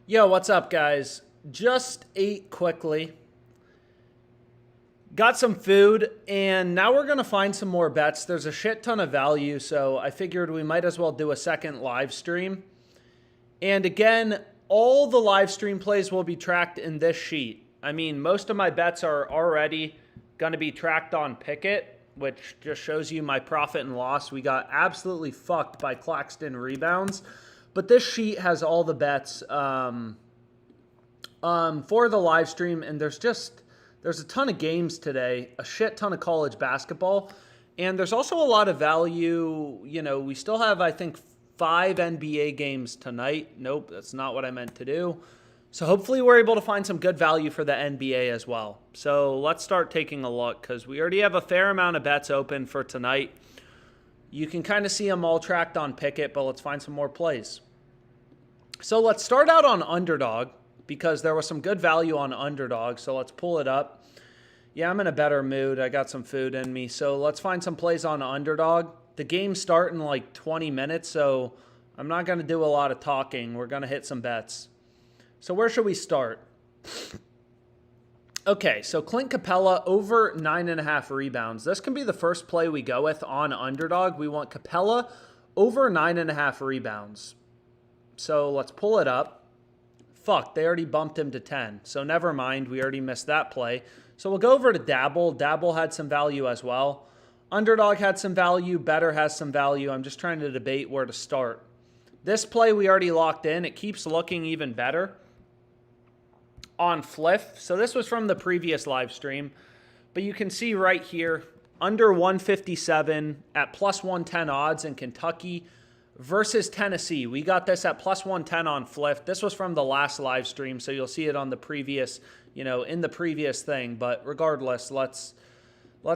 Yo, what's up, guys? Just ate quickly, got some food, and now we're going to find some more bets. There's a shit ton of value, so I figured we might as well do a second live stream. And again, all the live stream plays will be tracked in this sheet. I mean, most of my bets are already going to be tracked on Pickett, which just shows you my profit and loss. We got absolutely fucked by Claxton rebounds. But this sheet has all the bets for the live stream, and there's a ton of games today, a shit ton of college basketball, and there's also a lot of value. You know, we still have, I think, 5 NBA games tonight. Nope, that's not what I meant to do. So hopefully we're able to find some good value for the NBA as well. So let's start taking a look because we already have a fair amount of bets open for tonight. You can kind of see them all tracked on Pickett, but let's find some more plays. So let's start out on Underdog because there was some good value on Underdog. So let's pull it up. Yeah, I'm in a better mood. I got some food in me. So let's find some plays on Underdog. The games start in like 20 minutes, so I'm not going to do a lot of talking. We're going to hit some bets. So where should we start? Okay, so Clint Capella over 9.5 rebounds. This can be the first play we go with on Underdog. We want Capella over 9.5 rebounds. So let's pull it up. Fuck, they already bumped him to 10. So never mind, we already missed that play. So we'll go over to Dabble. Dabble had some value as well. Underdog had some value. Better has some value. I'm just trying to debate where to start. This play we already locked in. It keeps looking even better on Fliff. So this was from the previous live stream. But you can see right here, under 157 at plus 110 odds in Kentucky versus Tennessee. We got this at plus 110 on Fliff. This was from the last live stream, so you'll see it on the previous, in the previous thing. But regardless, let's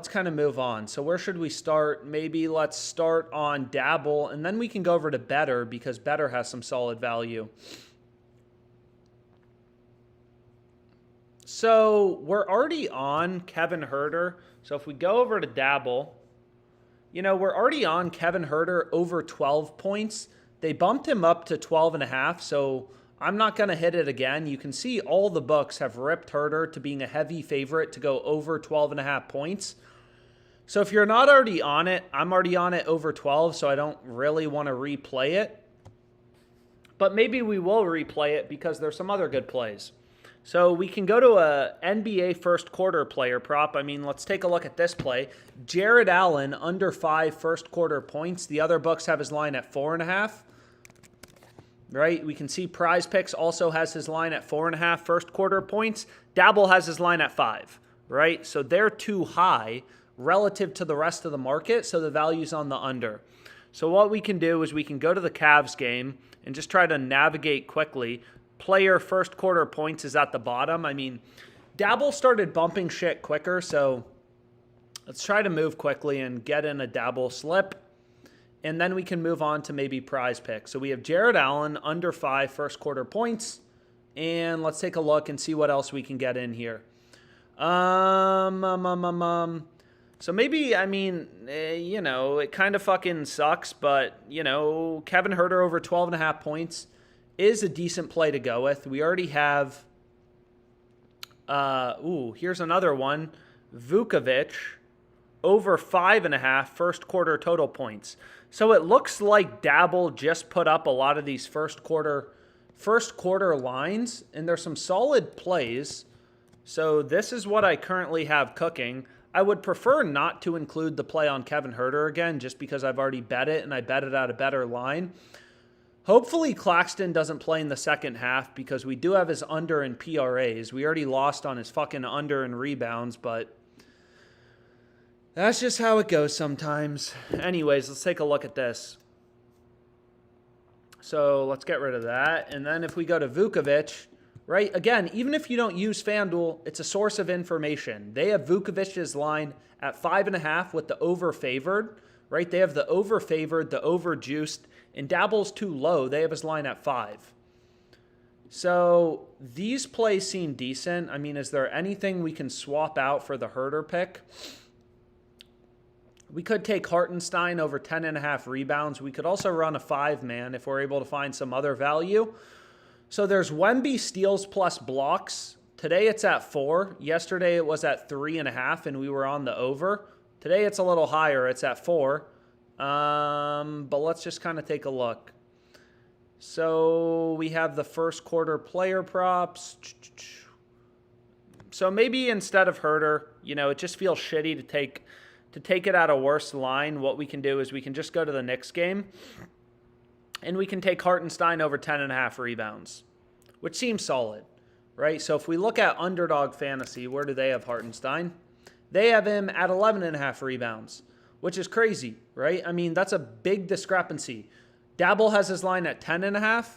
kind of move on. So where should we start? Maybe let's start on Dabble, and then we can go over to Better because Better has some solid value. So we're already on Kevin Huerter. So if we go over to Dabble, we're already on Kevin Huerter over 12 points. They bumped him up to 12.5, so I'm not going to hit it again. You can see all the books have ripped Huerter to being a heavy favorite to go over 12.5 points. So if you're not already on it, I'm already on it over 12, so I don't really want to replay it. But maybe we will replay it because there's some other good plays. So we can go to a NBA first quarter player prop. I mean, let's take a look at this play. Jared Allen under 5 first quarter points. The other books have his line at 4.5. Right? We can see PrizePicks also has his line at 4.5 first quarter points. Dabble has his line at 5. Right? So they're too high relative to the rest of the market. So the value's on the under. So what we can do is we can go to the Cavs game and just try to navigate quickly. Player first quarter points is at the bottom. I mean, Dabble started bumping shit quicker, so let's try to move quickly and get in a Dabble slip, and then we can move on to maybe PrizePicks. So we have Jared Allen under 5 first quarter points, and let's take a look and see what else we can get in here. So maybe, it kind of fucking sucks, but, Kevin Huerter over 12.5 points is a decent play to go with. We already have, here's another one. Vukovic over 5.5 first quarter total points. So it looks like Dabble just put up a lot of these first quarter lines, and there's some solid plays. So this is what I currently have cooking. I would prefer not to include the play on Kevin Huerter again, just because I've already bet it, and I bet it at a better line. Hopefully Claxton doesn't play in the second half because we do have his under in PRAs. We already lost on his fucking under in rebounds, but that's just how it goes sometimes. Anyways, let's take a look at this. So let's get rid of that. And then if we go to Vukovic, right, again, even if you don't use FanDuel, it's a source of information. They have Vukovic's line at 5.5 with the over favored, right? They have the over favored, the over juiced, and Dabble's too low. They have his line at 5. So these plays seem decent. I mean, is there anything we can swap out for the Huerter pick? We could take Hartenstein over 10.5 rebounds. We could also run a 5-man if we're able to find some other value. So there's Wemby steals plus blocks. Today it's at 4. Yesterday it was at 3.5, and we were on the over. Today it's a little higher. It's at 4. But let's just kind of take a look. So we have the first quarter player props. So maybe instead of Herter, it just feels shitty to take it at a worse line. What we can do is we can just go to the Knicks game, and we can take Hartenstein over 10.5 rebounds, which seems solid, right? So if we look at Underdog Fantasy, where do they have Hartenstein? They have him at 11.5 rebounds, which is crazy, right? I mean, that's a big discrepancy. Dabble has his line at 10.5,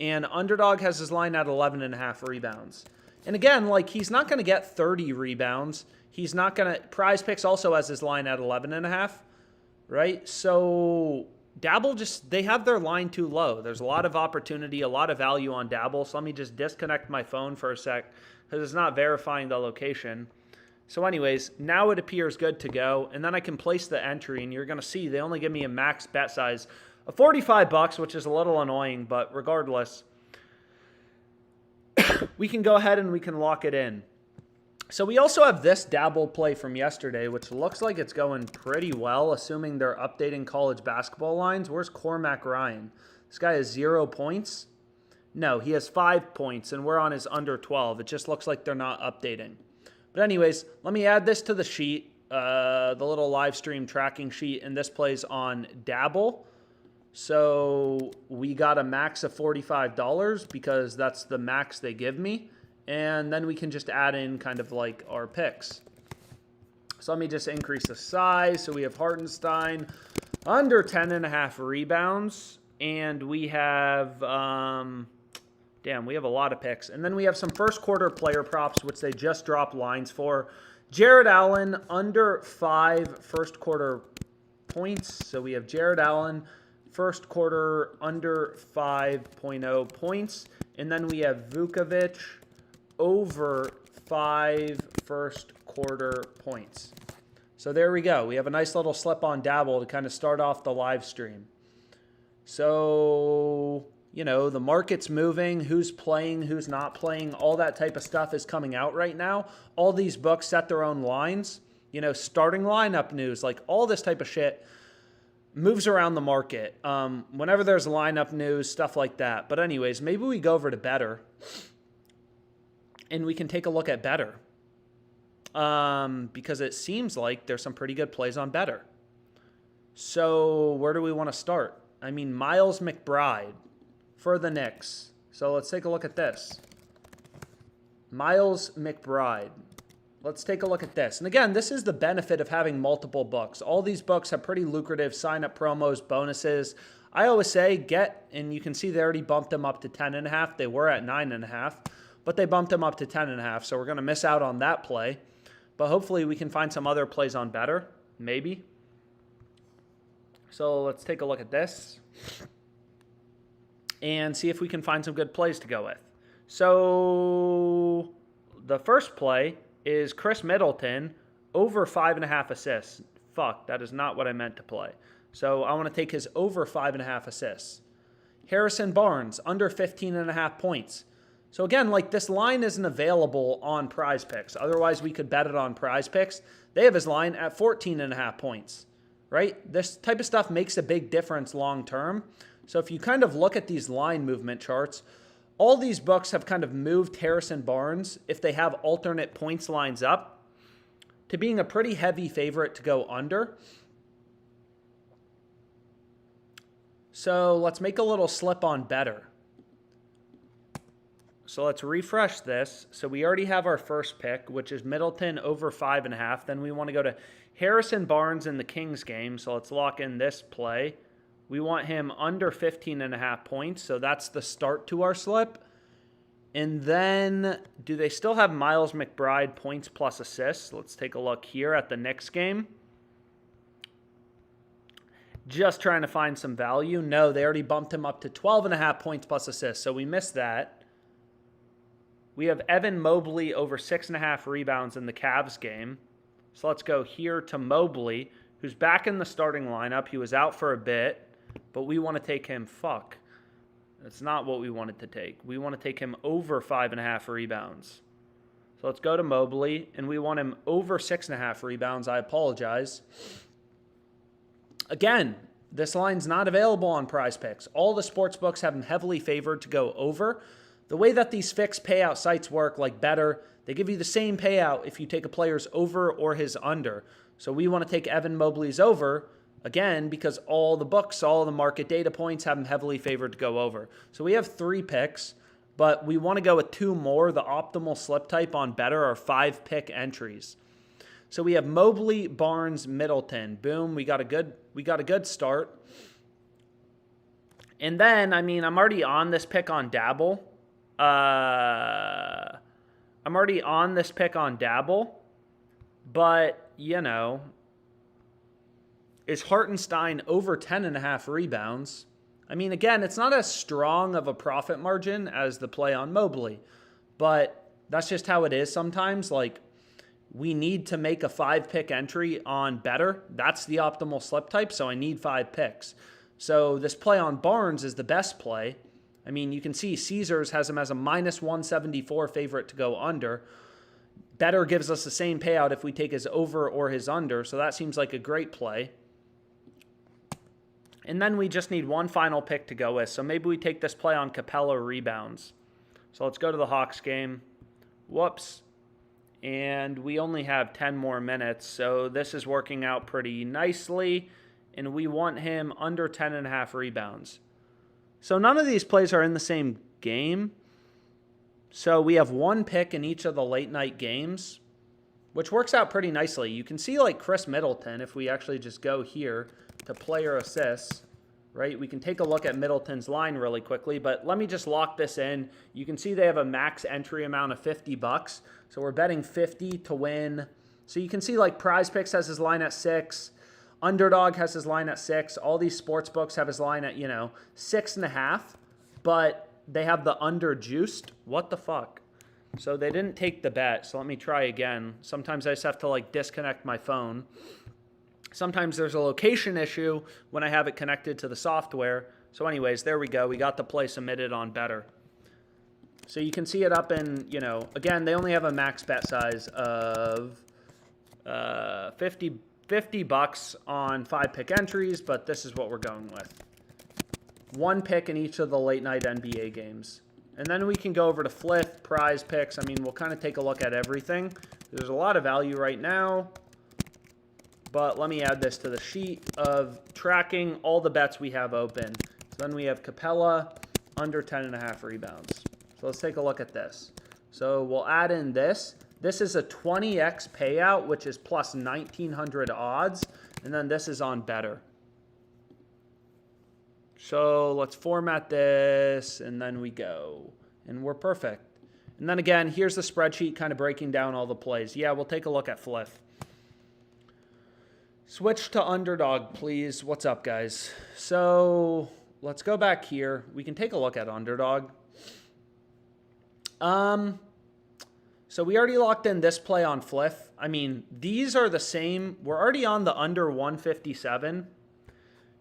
and Underdog has his line at 11.5 rebounds. And again, he's not going to get 30 rebounds. He's not going to... PrizePicks also has his line at 11.5, right? So Dabble they have their line too low. There's a lot of opportunity, a lot of value on Dabble. So let me just disconnect my phone for a sec because it's not verifying the location. So anyways, now it appears good to go. And then I can place the entry, and you're going to see they only give me a max bet size of $45, which is a little annoying, but regardless, we can go ahead and we can lock it in. So we also have this Dabble play from yesterday, which looks like it's going pretty well, assuming they're updating college basketball lines. Where's Cormac Ryan? This guy has 0 points. No, he has 5 points, and we're on his under 12. It just looks like they're not updating. But anyways, let me add this to the sheet, the little live stream tracking sheet, and this plays on Dabble. So we got a max of $45 because that's the max they give me. And then we can just add in kind of our picks. So let me just increase the size. So we have Hartenstein under 10.5 rebounds. And we have, we have a lot of picks. And then we have some first quarter player props, which they just dropped lines for. Jared Allen under 5 first quarter points. So we have Jared Allen first quarter under 5.0 points. And then we have Vukovic over 5 first quarter points. So there we go. We have a nice little slip on Dabble to kind of start off the live stream. So, the market's moving, who's playing, who's not playing, all that type of stuff is coming out right now. All these books set their own lines, starting lineup news, all this type of shit moves around the market. Whenever there's lineup news, stuff like that. But anyways, maybe we go over to Better, and we can take a look at Better. Because it seems like there's some pretty good plays on Better. So where do we want to start? I mean, Miles McBride for the Knicks. So let's take a look at this. Miles McBride. Let's take a look at this. And again, this is the benefit of having multiple books. All these books have pretty lucrative sign-up promos, bonuses. I always say and you can see they already bumped them up to 10.5. They were at 9.5, but they bumped them up to 10.5. So we're going to miss out on that play. But hopefully we can find some other plays on Better, maybe. So let's take a look at this and see if we can find some good plays to go with. So the first play is Chris Middleton over 5.5 assists. Fuck, that is not what I meant to play. So I want to take his over 5.5 assists. Harrison Barnes under 15.5 points. So again, this line isn't available on PrizePicks. Otherwise, we could bet it on PrizePicks. They have his line at 14.5 points, right? This type of stuff makes a big difference long term. So if you kind of look at these line movement charts, all these books have kind of moved Harrison Barnes, if they have alternate points lines up, to being a pretty heavy favorite to go under. So let's make a little slip on Better. So let's refresh this. So we already have our first pick, which is Middleton over 5.5. Then we want to go to Harrison Barnes in the Kings game. So let's lock in this play. We want him under 15.5 points. So that's the start to our slip. And then do they still have Miles McBride points plus assists? Let's take a look here at the Knicks game. Just trying to find some value. No, they already bumped him up to 12.5 points plus assists. So we missed that. We have Evan Mobley over 6.5 rebounds in the Cavs game. So let's go here to Mobley, who's back in the starting lineup. He was out for a bit, but we want to take him. That's not what we wanted to take. We want to take him over 5.5 rebounds. So let's go to Mobley, and we want him over 6.5 rebounds. I apologize. Again, this line's not available on PrizePicks. All the sports books have him heavily favored to go over. The way that these fixed payout sites work, like Better, they give you the same payout if you take a player's over or his under. So we want to take Evan Mobley's over, again, because all the books, all the market data points have him heavily favored to go over. So we have 3 picks, but we want to go with 2 more. The optimal slip type on Better are 5-pick entries. So we have Mobley, Barnes, Middleton. Boom, we got a good start. And then, I mean, I'm already on this pick on Dabble. But, you know, is Hartenstein over 10.5 rebounds? I mean, again, it's not as strong of a profit margin as the play on Mobley, but that's just how it is sometimes. Like, we need to make a 5-pick entry on Better. That's the optimal slip type, so I need 5 picks. So this play on Barnes is the best play. I mean, you can see Caesars has him as a -174 favorite to go under. Better gives us the same payout if we take his over or his under, so that seems like a great play. And then we just need one final pick to go with, so maybe we take this play on Capella rebounds. So let's go to the Hawks game. Whoops. And we only have 10 more minutes, so this is working out pretty nicely, and we want him under 10.5 rebounds. So none of these plays are in the same game. So we have 1 pick in each of the late night games, which works out pretty nicely. You can see like Chris Middleton, if we actually just go here to player assists, right? We can take a look at Middleton's line really quickly, but let me just lock this in. You can see they have a max entry amount of $50. So we're betting 50 to win. So you can see like PrizePicks has his line at 6. Underdog has his line at 6. All these sports books have his line at, 6.5, but they have the under juiced. What the fuck? So they didn't take the bet. So let me try again. Sometimes I just have to like disconnect my phone. Sometimes there's a location issue when I have it connected to the software. So anyways, there we go. We got the play submitted on Better. So you can see it up in, again, they only have a max bet size of $50 on 5-pick entries, but this is what we're going with. 1 pick in each of the late night NBA games. And then we can go over to Fliff, PrizePicks. I mean, we'll kind of take a look at everything. There's a lot of value right now. But let me add this to the sheet of tracking all the bets we have open. So then we have Capella under 10.5 rebounds. So let's take a look at this. So we'll add in this. This is a 20x payout, which is plus 1,900 odds. And then this is on Better. So let's format this, and then we go. And we're perfect. And then again, here's the spreadsheet kind of breaking down all the plays. Yeah, we'll take a look at Fliff. Switch to Underdog, please. What's up, guys? So let's go back here. We can take a look at Underdog. So we already locked in this play on Fliff. I mean, these are the same. We're already on the under 157,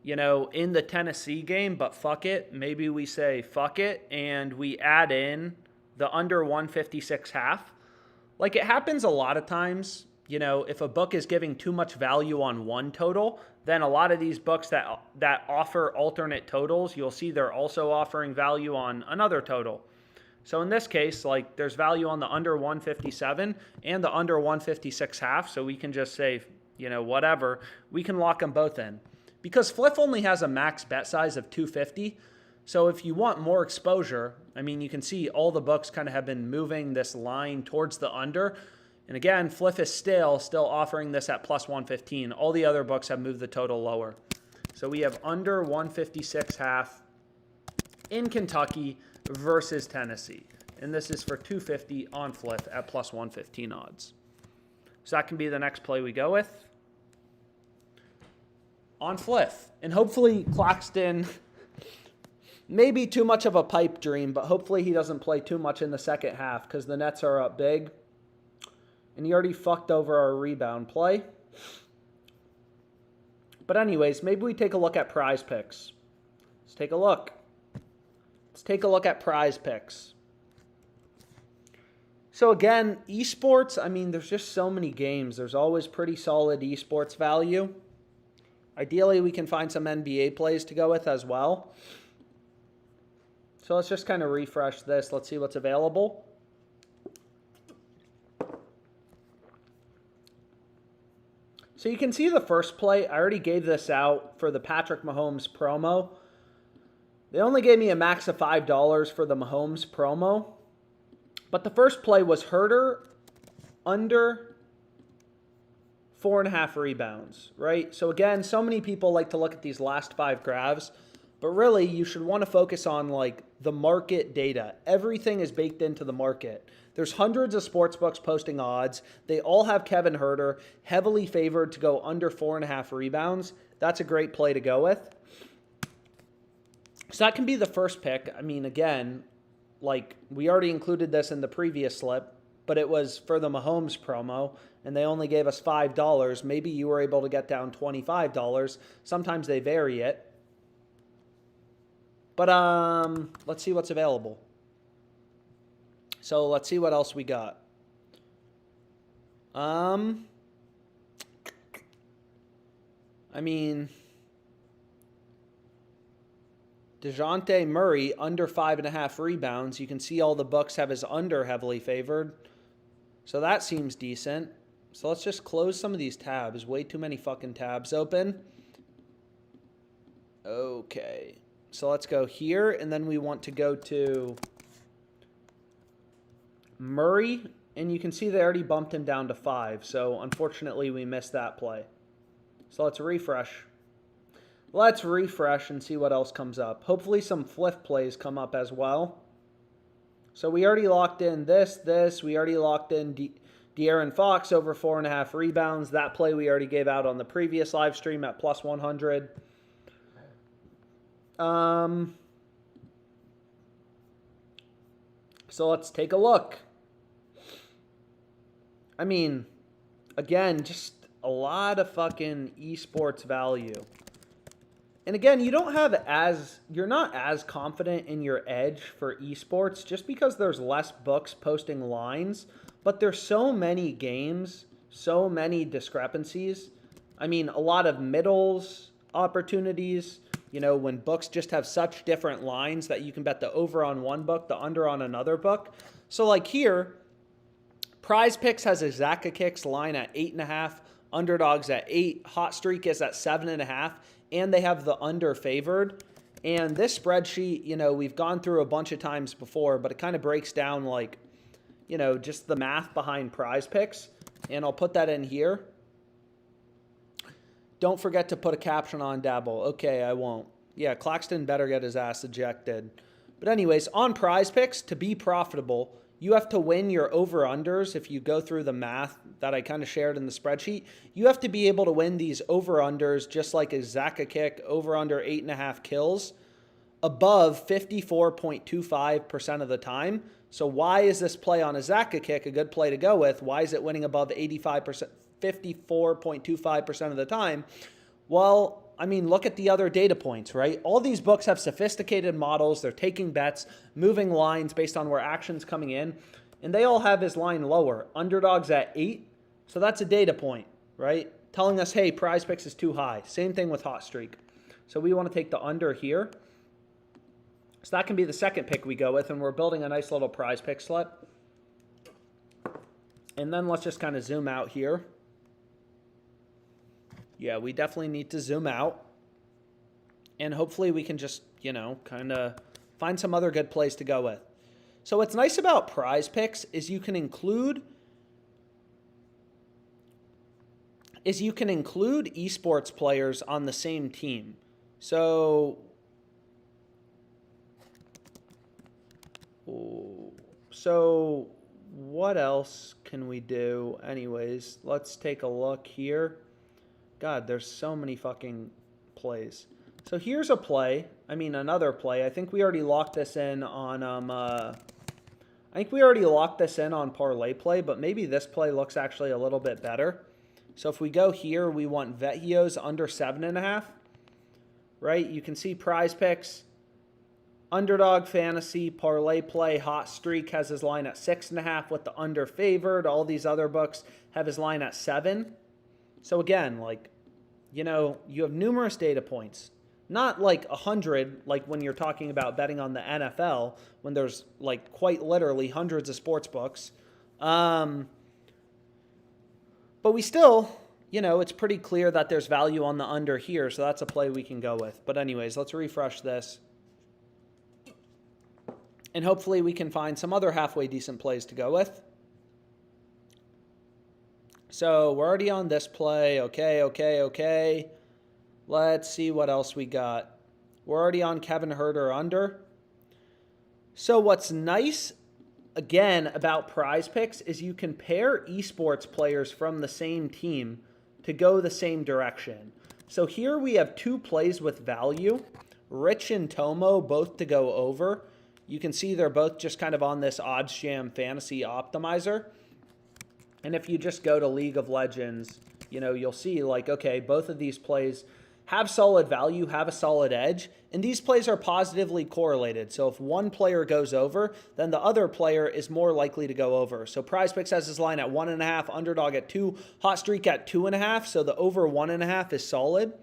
in the Tennessee game, but fuck it. Maybe we say fuck it, and we add in the under 156 half. Like, it happens a lot of times. If a book is giving too much value on one total, then a lot of these books that offer alternate totals, you'll see they're also offering value on another total. So in this case, like, there's value on the under 157 and the under 156 half, so we can just say, whatever. We can lock them both in. Because Fliff only has a max bet size of 250, so if you want more exposure, I mean, you can see all the books kind of have been moving this line towards the under. And again, Fliff is still offering this at plus 115. All the other books have moved the total lower. So we have under 156 half in Kentucky versus Tennessee. And this is for 250 on Fliff at plus 115 odds. So that can be the next play we go with. On Fliff. And hopefully Claxton, maybe too much of a pipe dream, but hopefully he doesn't play too much in the second half because the Nets are up big. And he already fucked over our rebound play. But anyways, maybe we take a look at PrizePicks. Let's take a look. Let's take a look at PrizePicks. So again, esports, I mean, there's just so many games. There's always pretty solid esports value. Ideally, we can find some NBA plays to go with as well. So let's just kind of refresh this. Let's see what's available. So you can see the first play. I already gave this out for the Patrick Mahomes promo. They only gave me a max of $5 for the Mahomes promo. But the first play was Herder under 4.5 rebounds, right? So again, so many people like to look at these last 5 graphs, but really you should want to focus on like the market data. Everything is baked into the market. There's hundreds of sportsbooks posting odds. They all have Kevin Herder heavily favored to go under 4.5 rebounds. That's a great play to go with. So that can be the first pick. I mean, again, like we already included this in the previous slip, but it was for the Mahomes promo, and they only gave us $5. Maybe you were able to get down $25. Sometimes they vary it. But let's see what's available. So let's see what else we got. I mean, DeJounte Murray, under 5.5 rebounds. You can see all the books have his under heavily favored. So that seems decent. So let's just close some of these tabs. Way too many fucking tabs open. Okay. So let's go here, and then we want to go to Murray. And you can see they already bumped him down to 5. So unfortunately, we missed that play. So let's refresh. Let's refresh and see what else comes up. Hopefully some Fliff plays come up as well. So we already locked in this. We already locked in De'Aaron Fox over 4.5 rebounds. That play we already gave out on the previous live stream at plus 100. So let's take a look. I mean, again, just a lot of fucking esports value. And again, you're not as confident in your edge for esports just because there's less books posting lines, but there's so many games, so many discrepancies. I mean, a lot of middles opportunities, you know, when books just have such different lines that you can bet the over on one book, the under on another book. So like here, PrizePicks has a Zaka Kicks line at 8.5, Underdogs at 8, Hot Streak is at 7.5. And they have the under favored. And this spreadsheet, you know, we've gone through a bunch of times before, but it kind of breaks down like, you know, just the math behind PrizePicks. And I'll put that in here. Don't forget to put a caption on Dabble. Okay, I won't. Yeah, Claxton better get his ass ejected. But anyways, on PrizePicks, to be profitable, you have to win your over-unders. If you go through the math that I kind of shared in the spreadsheet, you have to be able to win these over-unders just like a Zaka Kick, over-under 8.5 kills, above 54.25% of the time. So why is this play on a Zaka Kick a good play to go with? Why is it winning above 85%, 54.25% of the time? Well, I mean, look at the other data points, right? All these books have sophisticated models. They're taking bets, moving lines based on where action's coming in, and they all have his line lower. Underdog's at 8, so that's a data point, right? Telling us, hey, PrizePicks is too high. Same thing with Hot Streak. So we want to take the under here. So that can be the second pick we go with, and we're building a nice little PrizePicks slip. And then let's just kind of zoom out here. Yeah, we definitely need to zoom out. And hopefully we can just, you know, kind of find some other good plays to go with. So what's nice about PrizePicks is you can include esports players on the same team. So what else can we do? Anyways, let's take a look here. God, there's so many fucking plays. So here's a play. I mean, another play. I think we already locked this in on ParlayPlay, but maybe this play looks actually a little bit better. So if we go here, we want Vecchio's under 7.5. Right? You can see PrizePicks Underdog Fantasy, ParlayPlay, Hot Streak has his line at 6.5 with the under favored. All these other books have his line at 7. So again, like, you know, you have numerous data points. Not like 100, like when you're talking about betting on the NFL, when there's like quite literally hundreds of sports books. But we still, you know, it's pretty clear that there's value on the under here, so that's a play we can go with. But anyways, let's refresh this. And hopefully we can find some other halfway decent plays to go with. So we're already on this play. Okay. Let's see what else we got. We're already on Kevin Huerter under. So what's nice, again, about PrizePicks is you can pair esports players from the same team to go the same direction. So here we have 2 plays with value. Rich and Tomo both to go over. You can see they're both just kind of on this odds jam fantasy optimizer. And if you just go to League of Legends, you know, you'll see like, okay, both of these plays have solid value, have a solid edge, and these plays are positively correlated. So if one player goes over, then the other player is more likely to go over. So PrizePicks has his line at 1.5, Underdog at 2, Hot Streak at 2.5, so the over 1.5 is solid.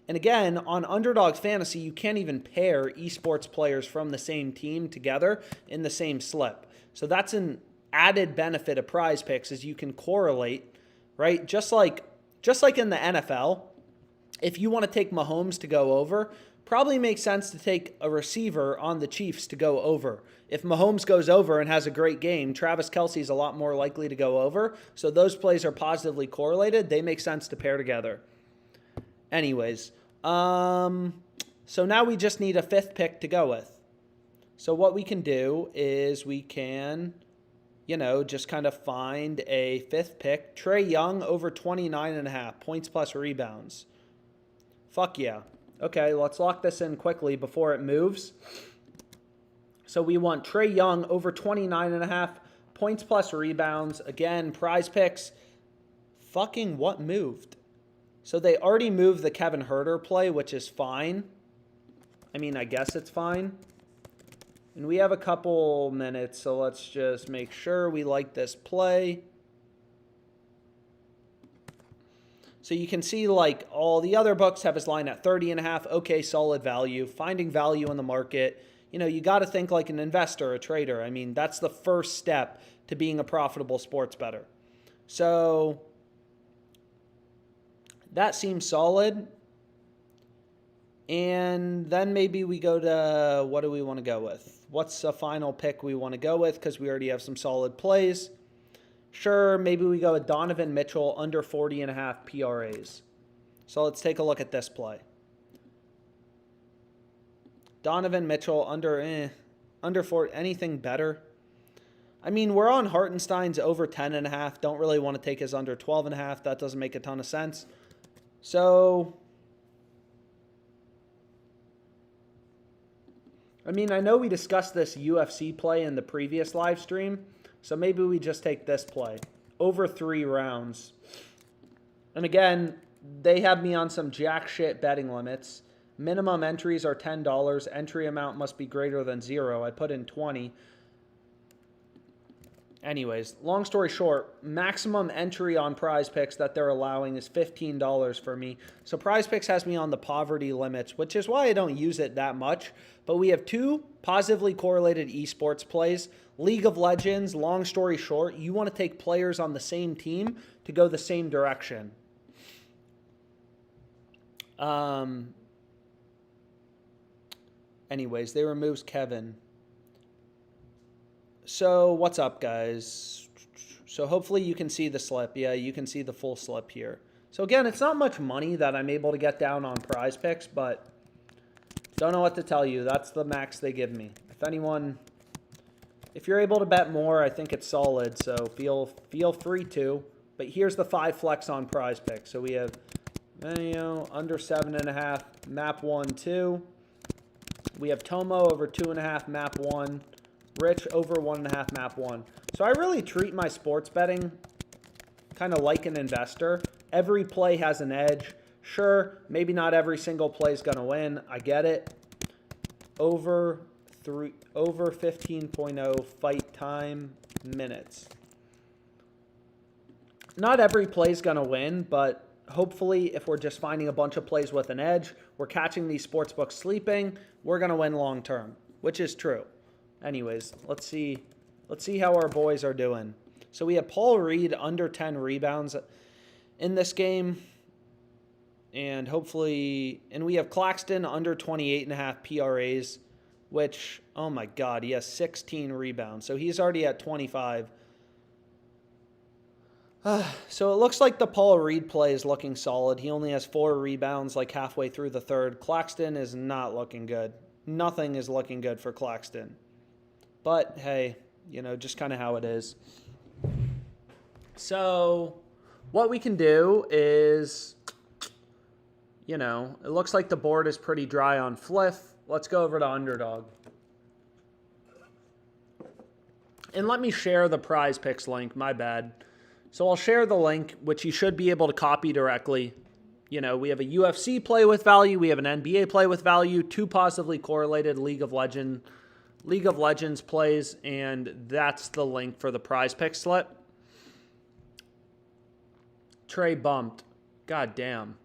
And again, on Underdog Fantasy, you can't even pair esports players from the same team together in the same slip. So that's an added benefit of PrizePicks is you can correlate, right? Just like in the NFL, if you want to take Mahomes to go over, probably makes sense to take a receiver on the Chiefs to go over. If Mahomes goes over and has a great game, Travis Kelce is a lot more likely to go over. So those plays are positively correlated. They make sense to pair together. Anyways, so now we just need a 5th pick to go with. So what we can do is we can, you know, just kind of find a 5th pick. Trae Young over 29.5 points plus rebounds. Fuck yeah. Okay, let's lock this in quickly before it moves. So we want Trae Young over 29.5 points plus rebounds. Again, PrizePicks. Fucking what moved? So they already moved the Kevin Huerter play, which is fine. I mean, I guess it's fine. And we have a couple minutes, so let's just make sure we like this play. So you can see like all the other books have his line at 30.5. Okay, solid value. Finding value in the market. You know, you got to think like an investor, a trader. I mean, that's the first step to being a profitable sports bettor. So that seems solid. And then maybe we go to, what do we want to go with? What's a final pick we want to go with? Because we already have some solid plays. Sure, maybe we go with Donovan Mitchell under 40.5 PRAs. So let's take a look at this play. Donovan Mitchell under 40, anything better? I mean, we're on Hartenstein's over 10.5. Don't really want to take his under 12.5. That doesn't make a ton of sense. So, I mean, I know we discussed this UFC play in the previous live stream. So maybe we just take this play. Over 3 rounds. And again, they have me on some jack shit betting limits. Minimum entries are $10. Entry amount must be greater than 0. I put in 20. Anyways, long story short, maximum entry on PrizePicks that they're allowing is $15 for me. So PrizePicks has me on the poverty limits, which is why I don't use it that much. But we have 2 positively correlated esports plays. League of Legends, long story short, you want to take players on the same team to go the same direction. Anyways, they removes Kevin. So what's up, guys? So hopefully you can see the slip. Yeah, you can see the full slip here. So again, it's not much money that I'm able to get down on PrizePicks, but don't know what to tell you. That's the max they give me. If you're able to bet more, I think it's solid, so feel free to. But here's the 5 flex on PrizePicks. So we have under 7.5, map 1, 2. We have Tomo over 2.5, map 1. Rich over 1.5, map 1. So I really treat my sports betting kind of like an investor. Every play has an edge. Sure, maybe not every single play is going to win. I get it. Over over 15.0 fight time minutes. Not every play is going to win, but hopefully if we're just finding a bunch of plays with an edge, we're catching these sportsbooks sleeping, we're going to win long term, which is true. Anyways, let's see how our boys are doing. So we have Paul Reed under 10 rebounds in this game. And hopefully, and we have Claxton under 28.5 PRAs, which, oh my God, he has 16 rebounds. So he's already at 25. So it looks like the Paul Reed play is looking solid. He only has 4 rebounds like halfway through the third. Claxton is not looking good. Nothing is looking good for Claxton. But hey, you know, just kind of how it is. So what we can do is, you know, it looks like the board is pretty dry on Fliff. Let's go over to Underdog. And let me share the PrizePicks link, my bad. So I'll share the link, which you should be able to copy directly. You know, we have a UFC play with value. We have an NBA play with value. 2 positively correlated League of Legends plays. And that's the link for the PrizePicks slip. Trey bumped. God damn.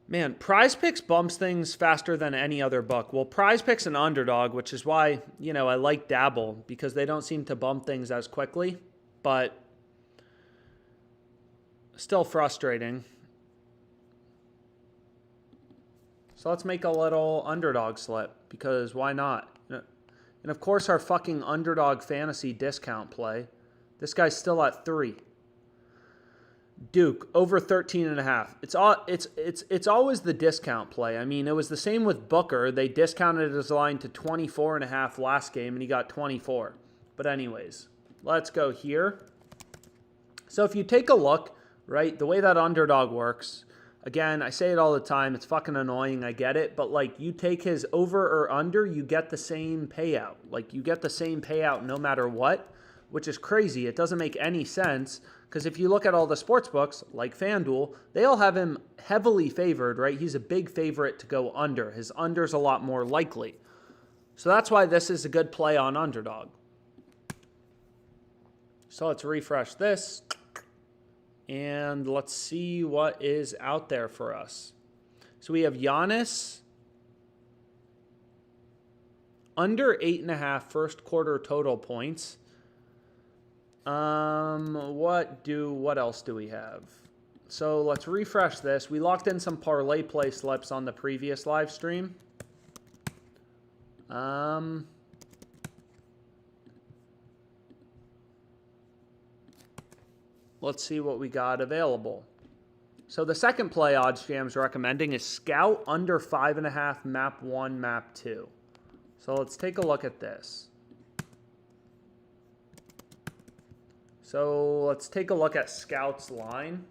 Man, PrizePicks bumps things faster than any other book. Well, PrizePicks and Underdog, which is why, you know, I like Dabble, because they don't seem to bump things as quickly. But still frustrating. So let's make a little Underdog slip, because why not? And of course our fucking Underdog Fantasy discount play. This guy's still at 3. Duke over 13.5. It's always the discount play. I mean, it was the same with Booker. They discounted his line to 24.5 last game, and he got 24. But anyways, let's go here. So if you take a look, right, the way that Underdog works, again, I say it all the time, it's fucking annoying, I get it, but like you take his over or under, you get the same payout. Like you get the same payout no matter what, which is crazy. It doesn't make any sense. Because if you look at all the sports books, like FanDuel, they all have him heavily favored, right? He's a big favorite to go under. His under's a lot more likely. So that's why this is a good play on Underdog. So let's refresh this. And let's see what is out there for us. So we have Giannis under 8.5 first quarter total points. What else do we have? So let's refresh this. We locked in some ParlayPlay slips on the previous live stream. Let's see what we got available. So the second play OddsJam's recommending is Scout under 5.5 map 1, map 2. So let's take a look at this. So let's take a look at Scout's line.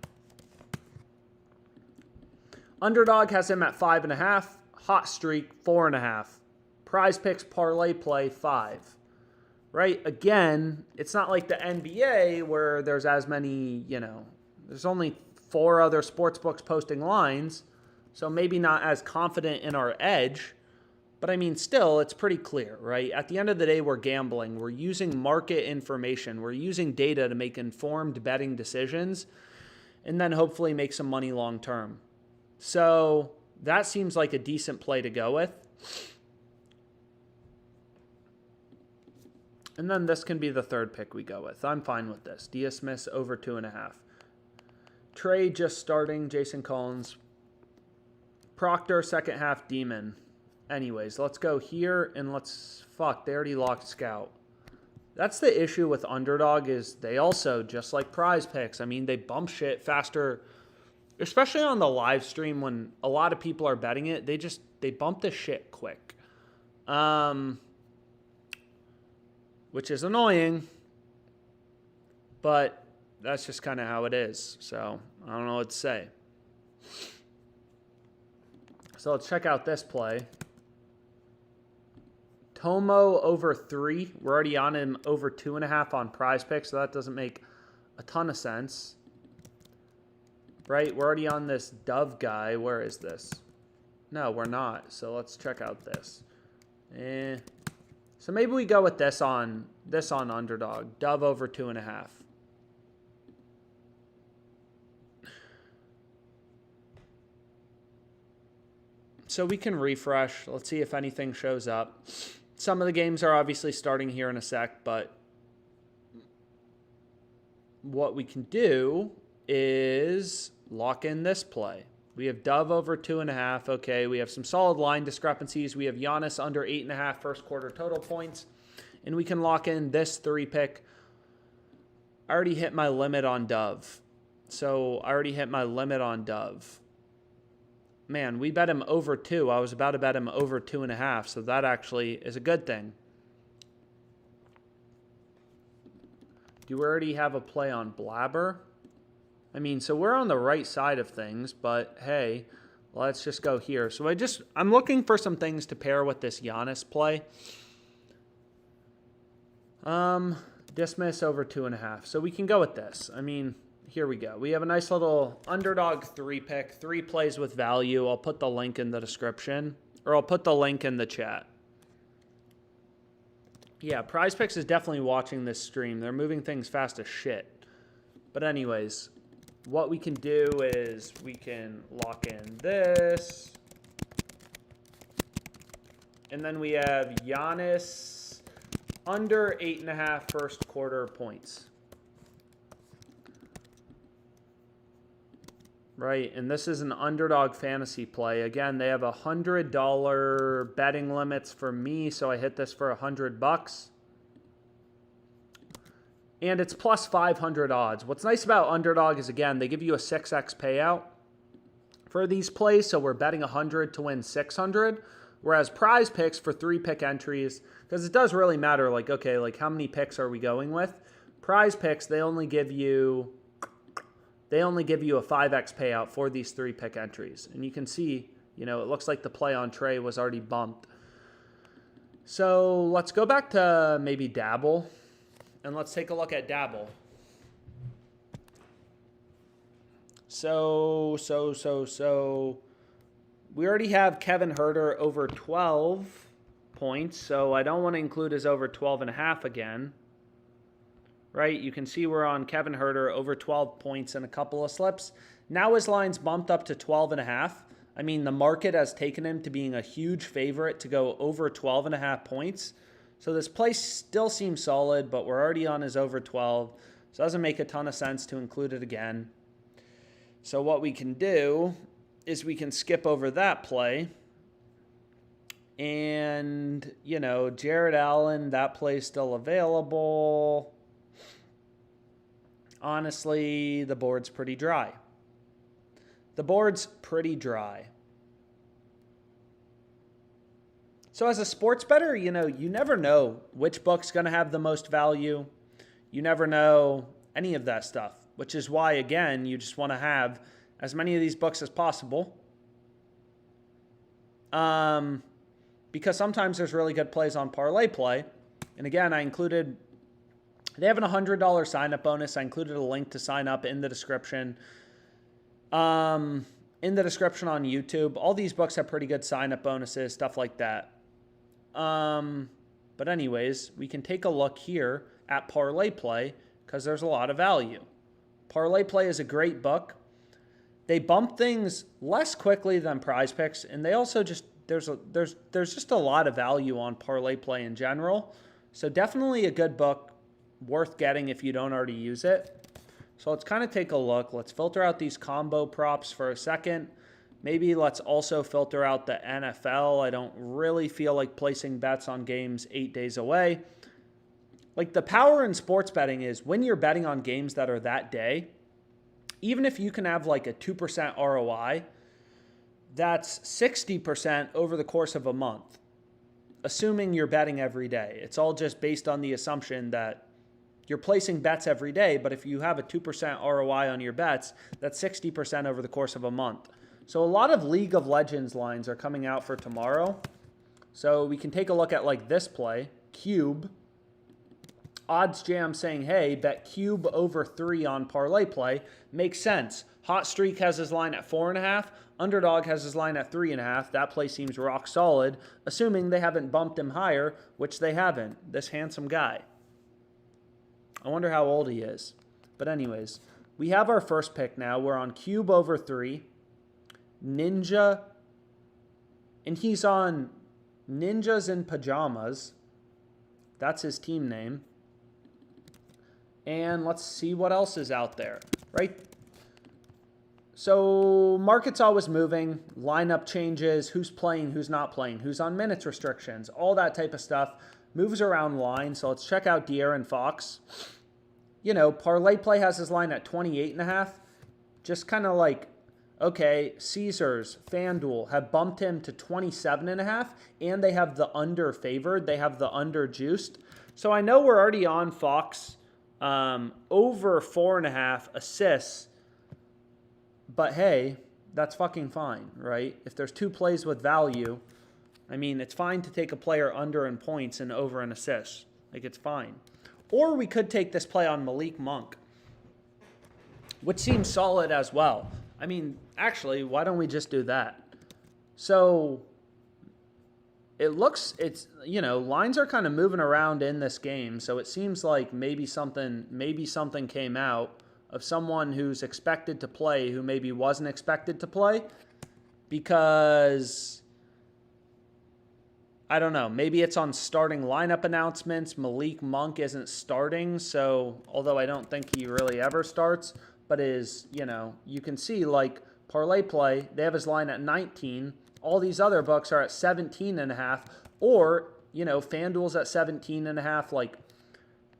Underdog has him at 5.5. Hot Streak, 4.5. PrizePicks ParlayPlay, 5. Right? Again, it's not like the NBA where there's as many, you know, there's only 4 other sports books posting lines. So maybe not as confident in our edge. But I mean, still, it's pretty clear, right? At the end of the day, we're gambling. We're using market information. We're using data to make informed betting decisions and then hopefully make some money long term. So that seems like a decent play to go with. And then this can be the third pick we go with. I'm fine with this. Dia Smith over 2.5. Trey just starting. Jason Collins. Proctor, second half Demon. Anyways, let's go here and let's... Fuck, they already locked Scout. That's the issue with Underdog is they also, just like PrizePicks, I mean, they bump shit faster, especially on the live stream when a lot of people are betting it. They bump the shit quick. Which is annoying, but that's just kind of how it is. So I don't know what to say. So let's check out this play. Tomo over 3. We're already on him over 2.5 on PrizePicks, so that doesn't make a ton of sense. Right? We're already on this Dove guy. Where is this? No, we're not. So let's check out this. So maybe we go with this on Underdog. Dove over 2.5. So we can refresh. Let's see if anything shows up. Some of the games are obviously starting here in a sec, but what we can do is lock in this play. We have Dove over 2.5. Okay, we have some solid line discrepancies. We have Giannis under 8.5 first quarter total points. And we can lock in this 3-pick. I already hit my limit on Dove. Man, we bet him over 2. I was about to bet him over 2.5, so that actually is a good thing. Do we already have a play on Blabber? I mean, so we're on the right side of things, but hey, let's just go here. So I'm looking for some things to pair with this Giannis play. Dismiss over 2.5. So we can go with this. I mean, here we go. We have a nice little Underdog 3-pick, 3 plays with value. I'll put the link in the description, or I'll put the link in the chat. Yeah, PrizePicks is definitely watching this stream. They're moving things fast as shit. But anyways, what we can do is we can lock in this. And then we have Giannis under 8.5 first quarter points. Right, and this is an Underdog Fantasy play. Again, they have $100 betting limits for me, so I hit this for $100. And it's plus 500 odds. What's nice about Underdog is, again, they give you a 6x payout for these plays, so we're betting 100 to win 600. Whereas PrizePicks for 3-pick entries, because it does really matter, like, okay, like how many picks are we going with? PrizePicks, they only give you a 5x payout for these 3-pick entries. And you can see, you know, it looks like the play on Trey was already bumped. So let's go back to maybe Dabble, and let's take a look at Dabble. So we already have Kevin Huerter over 12 points, so I don't want to include his over 12.5 again. Right, you can see we're on Kevin Huerter over 12 points in a couple of slips. Now his line's bumped up to 12.5. I mean, the market has taken him to being a huge favorite to go over 12.5 points. So this play still seems solid, but we're already on his over 12. So it doesn't make a ton of sense to include it again. So what we can do is we can skip over that play. And, you know, Jared Allen, that play's still available. Honestly, the board's pretty dry. So as a sports bettor, you know, you never know which book's going to have the most value. You never know any of that stuff, which is why, again, you just want to have as many of these books as possible. Because sometimes there's really good plays on ParlayPlay. And again, they have a $100 sign-up bonus. I included a link to sign up in the description. In the description on YouTube. All these books have pretty good sign-up bonuses, stuff like that. But anyways, we can take a look here at ParlayPlay because there's a lot of value. ParlayPlay is a great book. They bump things less quickly than PrizePicks, and they also just there's just a lot of value on ParlayPlay in general. So definitely a good book, worth getting if you don't already use it. So let's kind of take a look. Let's filter out these combo props for a second. Maybe let's also filter out the NFL. I don't really feel like placing bets on games 8 days away. Like, the power in sports betting is when you're betting on games that are that day, even if you can have like a 2% ROI, that's 60% over the course of a month, assuming you're betting every day. It's all just based on the assumption that you're placing bets every day, but if you have a 2% ROI on your bets, that's 60% over the course of a month. So a lot of League of Legends lines are coming out for tomorrow. So we can take a look at like this play, Cube. Odds Jam saying, hey, bet Cube over 3 on ParlayPlay. Makes sense. Hot Streak has his line at 4.5. Underdog has his line at 3.5. That play seems rock solid, assuming they haven't bumped him higher, which they haven't. This handsome guy. I wonder how old he is. But anyways, we have our first pick now. We're on Cube over 3. Ninja. And he's on Ninjas in Pajamas. That's his team name. And let's see what else is out there, right? So market's always moving, lineup changes, who's playing, who's not playing, who's on minutes restrictions, all that type of stuff moves around line. So let's check out De'Aaron Fox. You know, ParlayPlay has his line at 28.5. Just kind of like, okay, Caesars, FanDuel have bumped him to 27.5, and they have the under favored. They have the under juiced. So I know we're already on Fox over 4.5 assists. But hey, that's fucking fine, right? If there's 2 plays with value, I mean, it's fine to take a player under in points and over in assists. Like, it's fine. Or we could take this play on Malik Monk, which seems solid as well. I mean, actually, why don't we just do that? So it's, you know, lines are kind of moving around in this game. So it seems like maybe something came out of someone who's expected to play who maybe wasn't expected to play, because I don't know, maybe it's on starting lineup announcements. Malik Monk isn't starting, so although I don't think he really ever starts, but is, you know, you can see like ParlayPlay, they have his line at 19. All these other books are at 17.5, or, you know, FanDuel's at 17.5. Like,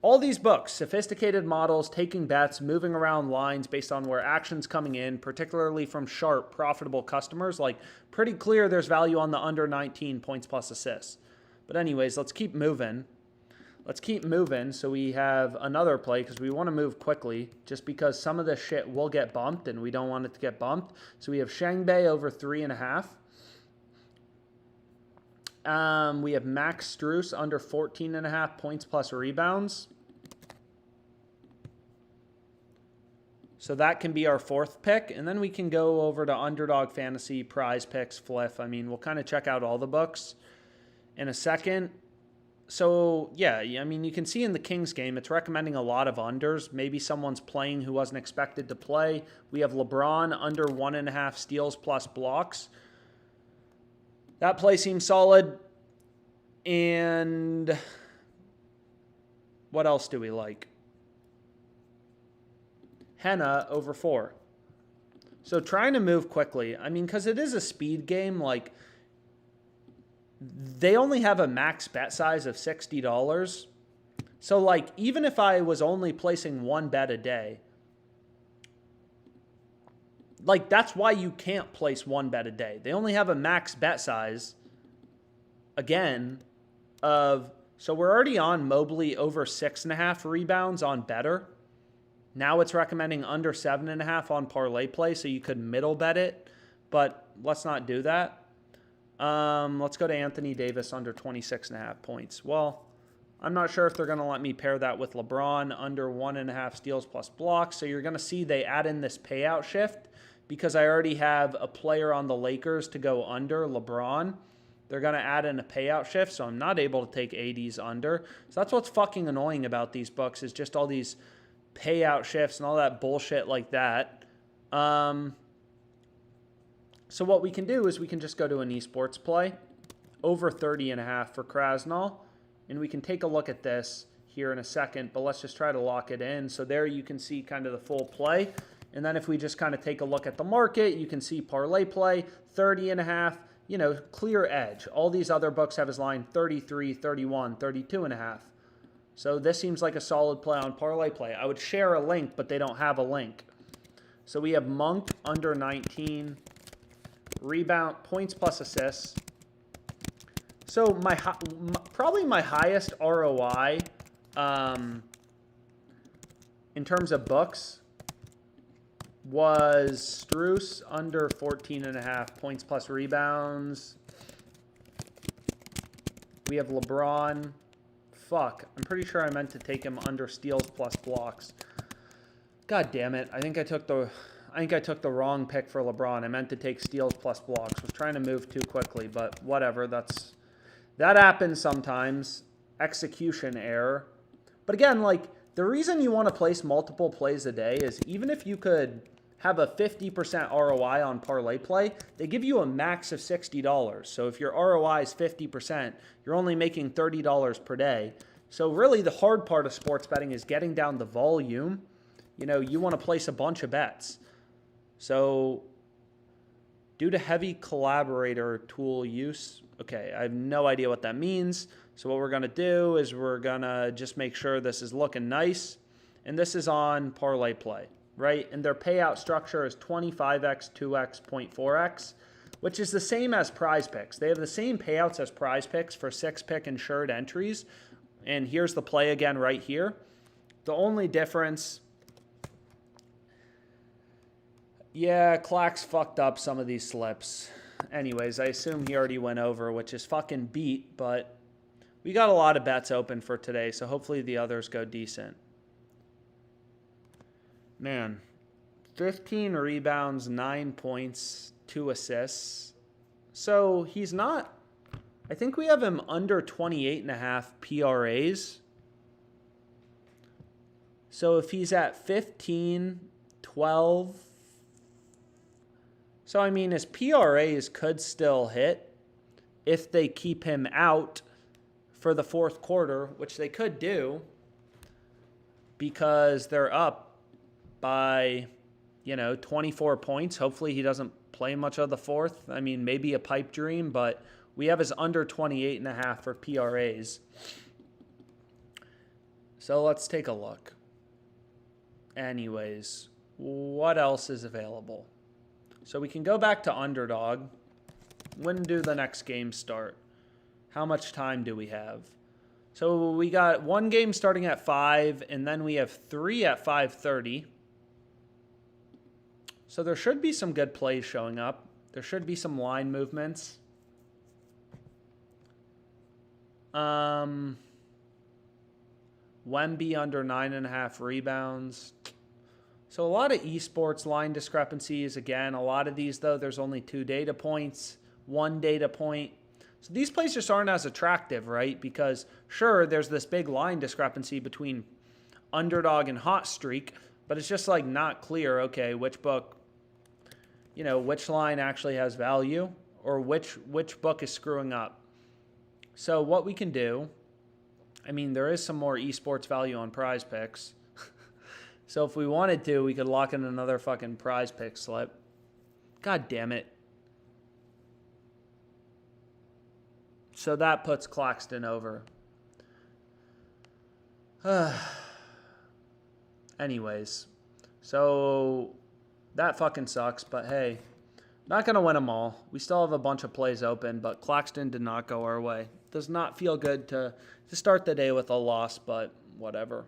all these books, sophisticated models, taking bets, moving around lines based on where action's coming in, particularly from sharp, profitable customers. Like, pretty clear there's value on the under 19 points plus assists. But anyways, let's keep moving. Let's keep moving so we have another play, because we want to move quickly just because some of this shit will get bumped and we don't want it to get bumped. So we have Shangbei over 3.5. We have Max Strus under 14.5 points plus rebounds. So that can be our 4th pick. And then we can go over to Underdog Fantasy, PrizePicks, Fliff. I mean, we'll kind of check out all the books in a second. So, yeah, I mean, you can see in the Kings game, it's recommending a lot of unders. Maybe someone's playing who wasn't expected to play. We have LeBron under 1.5 steals plus blocks. That play seems solid. And what else do we like? Henna over 4. So trying to move quickly. I mean, because it is a speed game, like, they only have a max bet size of $60. So, like, even if I was only placing 1 bet a day, like, that's why you can't place 1 bet a day. They only have a max bet size, again, of, so we're already on Mobley over 6.5 rebounds on better. Now it's recommending under 7.5 on ParlayPlay, so you could middle bet it, but let's not do that. Let's go to Anthony Davis under 26.5 points. Well, I'm not sure if they're going to let me pair that with LeBron under 1.5 steals plus blocks. So you're going to see they add in this payout shift because I already have a player on the Lakers to go under LeBron. They're going to add in a payout shift, so I'm not able to take ADs under. So that's what's fucking annoying about these books, is just all these payout shifts and all that bullshit like that. So what we can do is we can just go to an esports play, over 30.5 for Krasnal, and we can take a look at this here in a second, but let's just try to lock it in. So there you can see kind of the full play. And then if we just kind of take a look at the market, you can see ParlayPlay, 30.5, you know, clear edge. All these other books have his line 33, 31, 32.5. So this seems like a solid play on ParlayPlay. I would share a link, but they don't have a link. So we have Monk under 19, rebound, points plus assists. So probably my highest ROI in terms of books was Strus under 14.5 points plus rebounds. We have LeBron. Fuck, I'm pretty sure I meant to take him under steals plus blocks. God damn it. I think I took the I think I took the wrong pick for LeBron. I meant to take steals plus blocks. Was trying to move too quickly, but whatever. That happens sometimes. Execution error. But again, like, the reason you want to place multiple plays a day is even if you could have a 50% ROI on ParlayPlay, they give you a max of $60. So if your ROI is 50%, you're only making $30 per day. So really the hard part of sports betting is getting down the volume. You know, you want to place a bunch of bets. So due to heavy collaborator tool use, okay, I have no idea what that means. So what we're going to do is we're going to just make sure this is looking nice. And this is on ParlayPlay, right? And their payout structure is 25x, 2x, 0.4x, which is the same as PrizePicks. They have the same payouts as PrizePicks for 6-pick insured entries. And here's the play again right here. The only difference... Yeah, Clax fucked up some of these slips. Anyways, I assume he already went over, which is fucking beat, but we got a lot of bets open for today, so hopefully the others go decent. Man, 15 rebounds, 9 points, 2 assists. So he's not... I think we have him under 28.5 PRAs. So if he's at 15, 12... So, I mean, his PRAs could still hit if they keep him out for the fourth quarter, which they could do because they're up by, 24 points. Hopefully he doesn't play much of the fourth. I mean, maybe a pipe dream, but we have his under 28.5 for PRAs. So let's take a look. Anyways, what else is available? So we can go back to Underdog. When do the next game start? How much time do we have? So we got one game starting at 5, and then we have 3 at 5:30. So there should be some good plays showing up. There should be some line movements. Wemby under 9.5 rebounds. So a lot of esports line discrepancies. Again, a lot of these, though, there's only 2 data points, 1 data point. So these plays just aren't as attractive, right? Because, sure, there's this big line discrepancy between Underdog and Hot Streak, but it's just, like, not clear, okay, which book, which line actually has value or which book is screwing up. So what we can do, I mean, there is some more esports value on PrizePicks. So if we wanted to, we could lock in another fucking PrizePicks slip. God damn it. So that puts Claxton over. Anyways. So that fucking sucks, but hey. Not going to win them all. We still have a bunch of plays open, but Claxton did not go our way. Does not feel good to start the day with a loss, but whatever.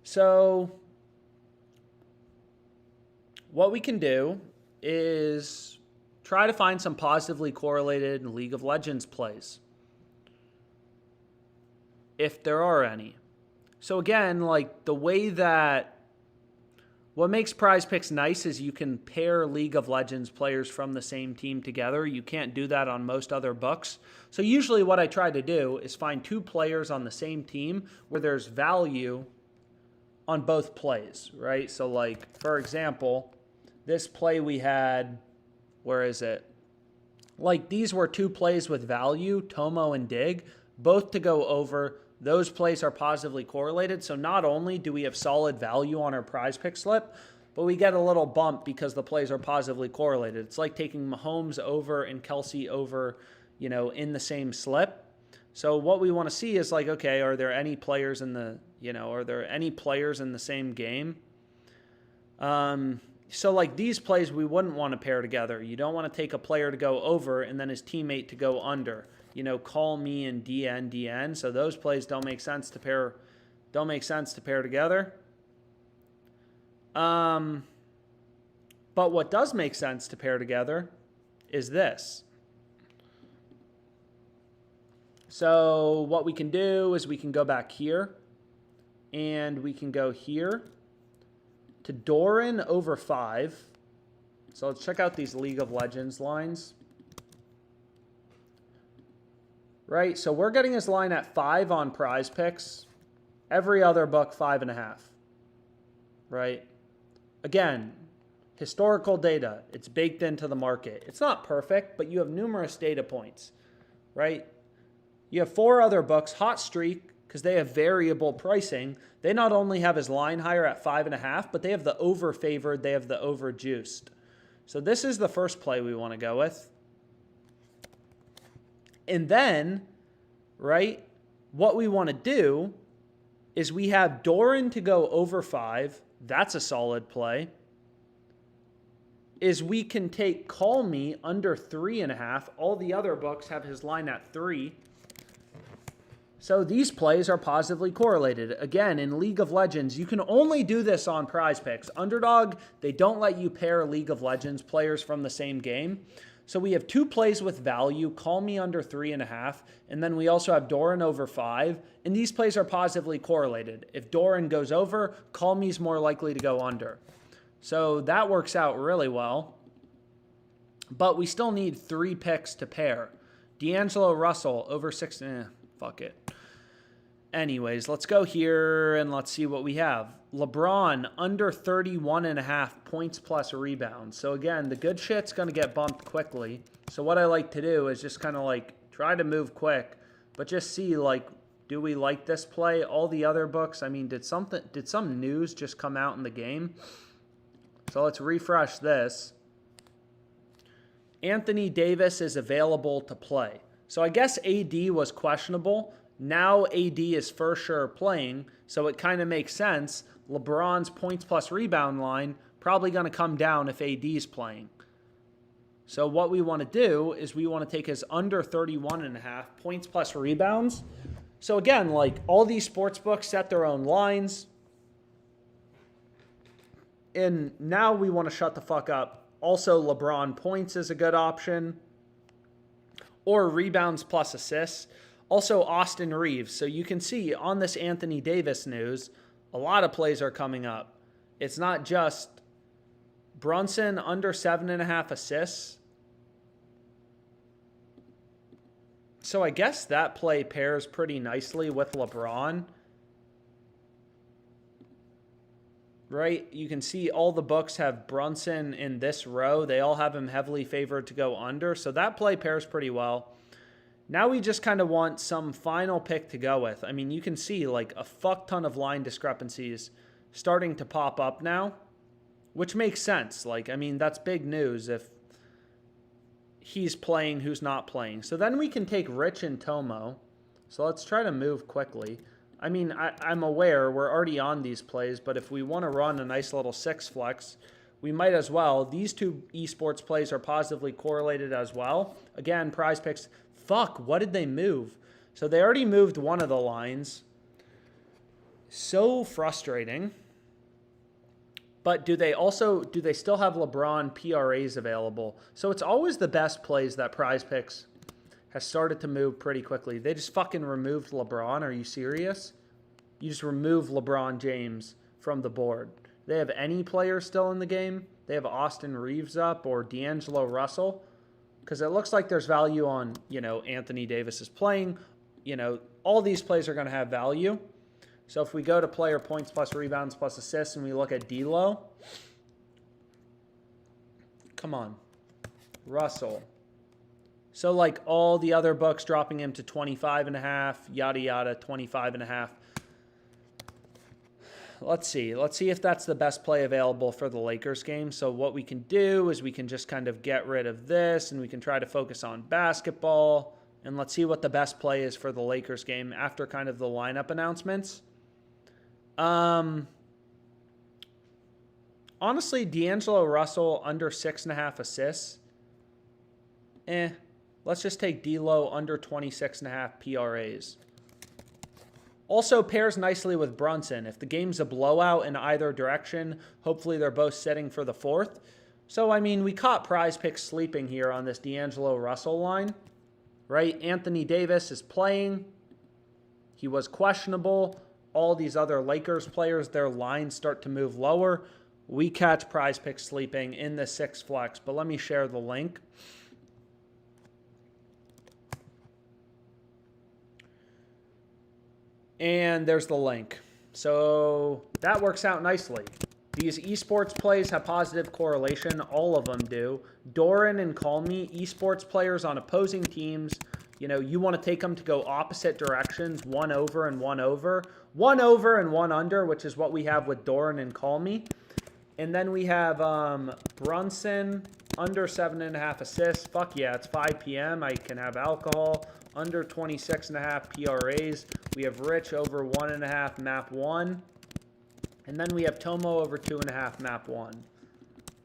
So what we can do is try to find some positively correlated League of Legends plays, if there are any. So again, like the way that what makes PrizePicks nice is you can pair League of Legends players from the same team together. You can't do that on most other books. So usually what I try to do is find 2 players on the same team where there's value on both plays, right? So like, for example, this play we had, where is it? Like these were 2 plays with value, Tomo and Dig, both to go over. Those plays are positively correlated. So not only do we have solid value on our PrizePick slip, but we get a little bump because the plays are positively correlated. It's like taking Mahomes over and Kelsey over, in the same slip. So what we want to see is like, okay, are there any players in the, are there any players in the same game? So like these plays, we wouldn't want to pair together. You don't want to take a player to go over and then his teammate to go under. Call me and DN. So those plays don't make sense to pair together. But what does make sense to pair together is this. So what we can do is we can go back here and we can go here to Doran over 5. So let's check out these League of Legends lines. Right, so we're getting his line at 5 on PrizePicks. Every other book, 5.5. Right? Again, historical data. It's baked into the market. It's not perfect, but you have numerous data points. Right? You have 4 other books, Hot Streak, because they have variable pricing. They not only have his line higher at 5.5, but they have the over favored, they have the over juiced. So this is the first play we want to go with. And then, right, what we want to do is we have Doran to go over 5. That's a solid play. Is we can take Call Me under 3.5. All the other books have his line at 3. So these plays are positively correlated. Again, in League of Legends, you can only do this on PrizePicks. Underdog, they don't let you pair League of Legends players from the same game. So we have 2 plays with value, Call Me under 3.5, and then we also have Doran over 5, and these plays are positively correlated. If Doran goes over, Call Me's more likely to go under. So that works out really well. But we still need 3 picks to pair. D'Angelo Russell over 6, fuck it. Anyways, let's go here and let's see what we have. LeBron under 31.5 points plus rebounds. So again, the good shit's going to get bumped quickly. So what I like to do is just kind of like try to move quick, but just see like, do we like this play? All the other books, I mean, did some news just come out in the game? So let's refresh this. Anthony Davis is available to play. So I guess AD was questionable. Now AD is for sure playing, so it kind of makes sense. LeBron's points plus rebound line probably going to come down if AD is playing. So what we want to do is we want to take his under 31.5 points plus rebounds. So again, like all these sports books set their own lines. And now we want to shut the fuck up. Also, LeBron points is a good option. Or rebounds plus assists. Also, Austin Reeves. So you can see on this Anthony Davis news, a lot of plays are coming up. It's not just Brunson under 7.5 assists. So I guess that play pairs pretty nicely with LeBron. Right? You can see all the books have Brunson in this row. They all have him heavily favored to go under. So that play pairs pretty well. Now we just kind of want some final pick to go with. I mean, you can see like a fuck ton of line discrepancies starting to pop up now, which makes sense. Like, I mean, that's big news if he's playing, who's not playing. So then we can take Rich and Tomo. So let's try to move quickly. I mean, I'm aware we're already on these plays, but if we want to run a nice little 6 flex, we might as well. These 2 esports plays are positively correlated as well. Again, PrizePicks. Fuck, what did they move? So they already moved one of the lines. So frustrating. But do they still have LeBron PRAs available? So it's always the best plays that PrizePicks has started to move pretty quickly. They just fucking removed LeBron. Are you serious? You just remove LeBron James from the board. They have any player still in the game? They have Austin Reeves up or D'Angelo Russell? Because it looks like there's value on, Anthony Davis is playing. All these plays are going to have value. So if we go to player points plus rebounds plus assists and we look at D'Lo. Come on. Russell. So like all the other books dropping him to 25.5, yada, yada, 25.5. Let's see if that's the best play available for the Lakers game. So what we can do is we can just kind of get rid of this and we can try to focus on basketball. And let's see what the best play is for the Lakers game after kind of the lineup announcements. Honestly, D'Angelo Russell under 6.5 assists. Let's just take D'Lo under 26.5 PRAs. Also pairs nicely with Brunson. If the game's a blowout in either direction, hopefully they're both setting for the 4th. So, I mean, we caught PrizePicks sleeping here on this D'Angelo Russell line, right? Anthony Davis is playing. He was questionable. All these other Lakers players, their lines start to move lower. we catch PrizePicks sleeping in the 6 flex. But let me share the link. And there's the link. So that works out nicely. These esports plays have positive correlation. All of them do. Doran and Call Me, esports players on opposing teams. You know, you want to take them to go opposite directions, 1 over and 1 over. 1 over and 1 under, which is what we have with Doran and Call Me. And then we have Brunson, under 7.5 assists. Fuck yeah, it's 5 p.m. I can have alcohol. Under 26.5 PRAs. We have Rich over 1.5 map 1. And then we have Tomo over 2.5 map 1.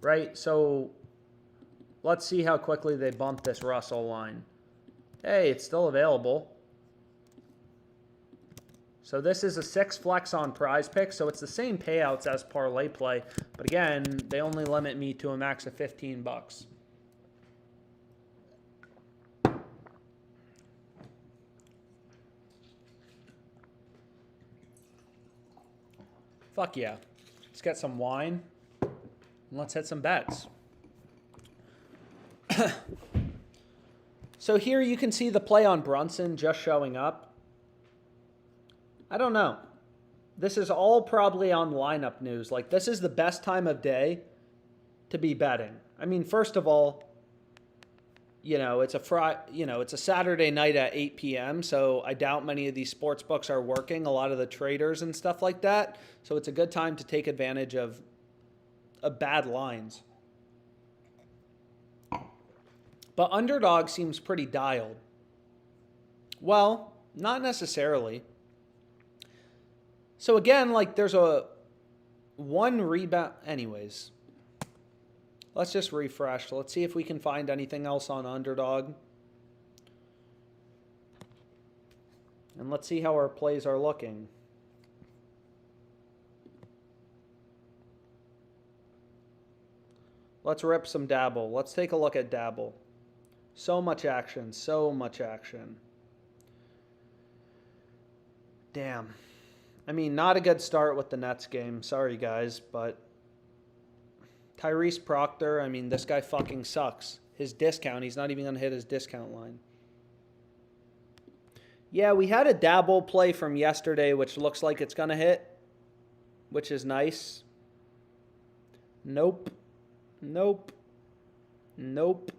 Right? So let's see how quickly they bump this Russell line. Hey, it's still available. So this is a 6 flex on PrizePicks, so it's the same payouts as ParlayPlay. But again, they only limit me to a max of 15 bucks. Fuck yeah. Let's get some wine and let's hit some bets. So here you can see the play on Brunson just showing up. I don't know. This is all probably on lineup news. Like, this is the best time of day to be betting. I mean, first of all, you know, it's a Saturday night at 8 p.m., so I doubt many of these sports books are working, a lot of the traders and stuff like that. So it's a good time to take advantage of bad lines. But Underdog seems pretty dialed. Well, not necessarily. So again, like, there's a 1 rebound. Anyways, let's just refresh. Let's see if we can find anything else on Underdog. And let's see how our plays are looking. Let's rip some Dabble. Let's take a look at Dabble. So much action. So much action. Damn. I mean, not a good start with the Nets game. Sorry, guys, but Tyrese Proctor, I mean, this guy fucking sucks. His discount, he's not even going to hit his discount line. Yeah, we had a Dabble play from yesterday, which looks like it's going to hit, which is nice. Nope. Nope. Nope.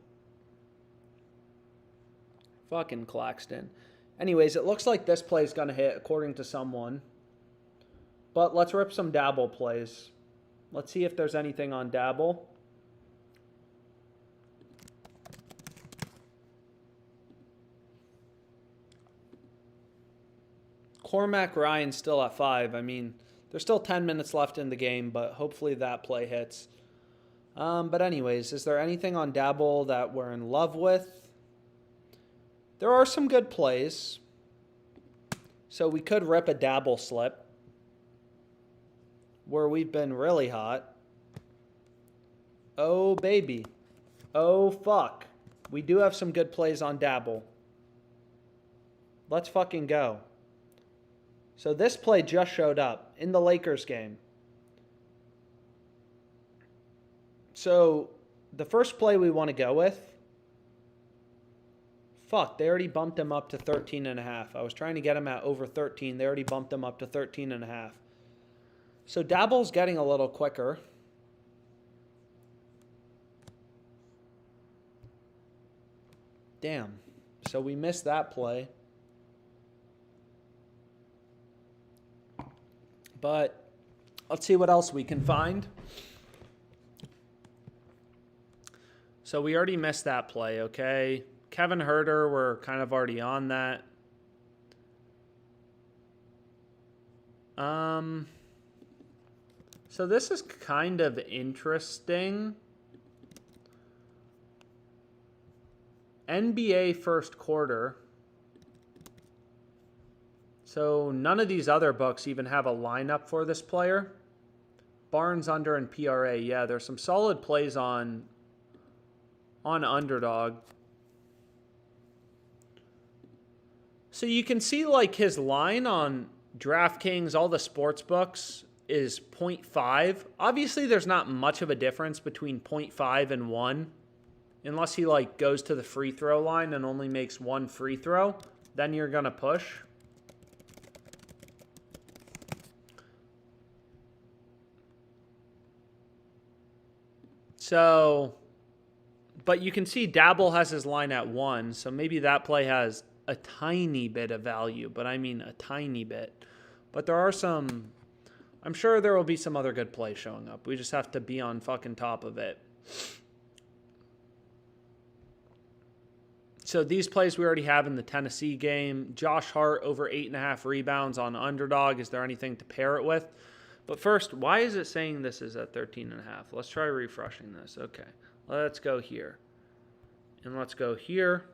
Fucking Claxton. Anyways, it looks like this play is going to hit, according to someone. But let's rip some Dabble plays. Let's see if there's anything on Dabble. Cormac Ryan's still at 5. I mean, there's still 10 minutes left in the game, but hopefully that play hits. But anyways, is there anything on Dabble that we're in love with? There are some good plays. So we could rip a Dabble slip where we've been really hot. Oh, baby. Oh, fuck. We do have some good plays on Dabble. Let's fucking go. So this play just showed up in the Lakers game. So the first play we want to go with. Fuck, they already bumped him up to 13.5. I was trying to get him at over 13. They already bumped him up to 13.5. So Dabble's getting a little quicker. Damn. So we missed that play. But let's see what else we can find. So we already missed that play, okay? Kevin Huerter, we're kind of already on that. So this is kind of interesting. NBA first quarter. So none of these other books even have a lineup for this player. Barnes under and PRA. Yeah, there's some solid plays on Underdog. So you can see like his line on DraftKings, all the sports books. is 0.5. Obviously, there's not much of a difference between 0.5 and 1. Unless he like goes to the free throw line and only makes one free throw, then you're going to push. So, but you can see Dabble has his line at 1, so maybe that play has a tiny bit of value, but I mean a tiny bit. But there are some, I'm sure there will be some other good plays showing up. We just have to be on fucking top of it. So these plays we already have in the Tennessee game. Josh Hart over 8.5 rebounds on Underdog. Is there anything to pair it with? But first, why is it saying this is at 13.5? Let's try refreshing this. Okay, let's go here. And let's go here.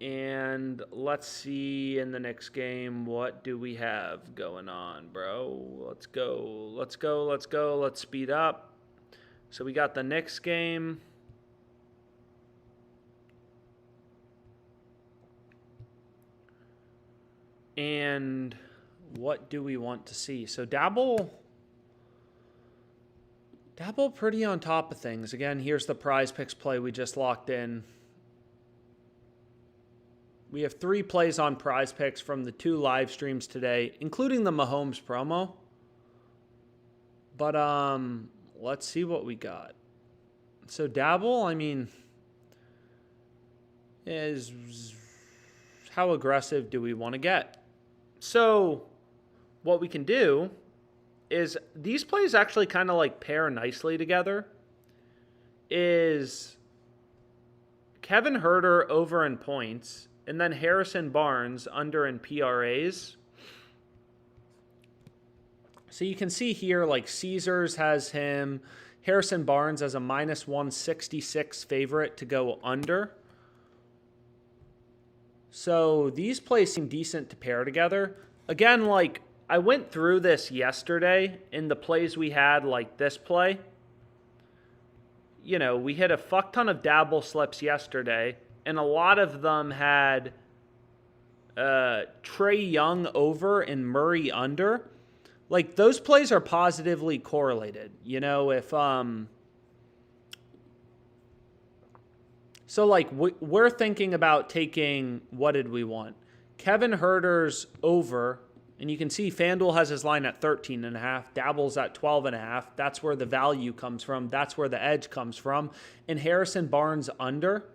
And let's see in the next game, what do we have going on, bro? Let's go. Let's speed up. So we got the next game. And what do we want to see? So Dabble pretty on top of things. Again, here's the PrizePicks play we just locked in. We have 3 plays on PrizePicks from the 2 live streams today, including the Mahomes promo. But let's see what we got. So Dabble, I mean, is how aggressive do we want to get? So what we can do is these plays actually kind of like pair nicely together. Is Kevin Huerter over in points, and then Harrison Barnes under in PRAs. So you can see here, like Caesars has him, Harrison Barnes as a minus 166 favorite to go under. So these plays seem decent to pair together. Again, like I went through this yesterday in the plays we had, like this play. You know, we hit a fuck ton of dabble slips yesterday, and a lot of them had Trae Young over and Murray under. Like those plays are positively correlated. You know, if so like we're thinking about taking, what did we want? Kevin Huerter's over, and you can see FanDuel has his line at 13.5, Dabble's at 12.5. That's where the value comes from. That's where the edge comes from. And Harrison Barnes under.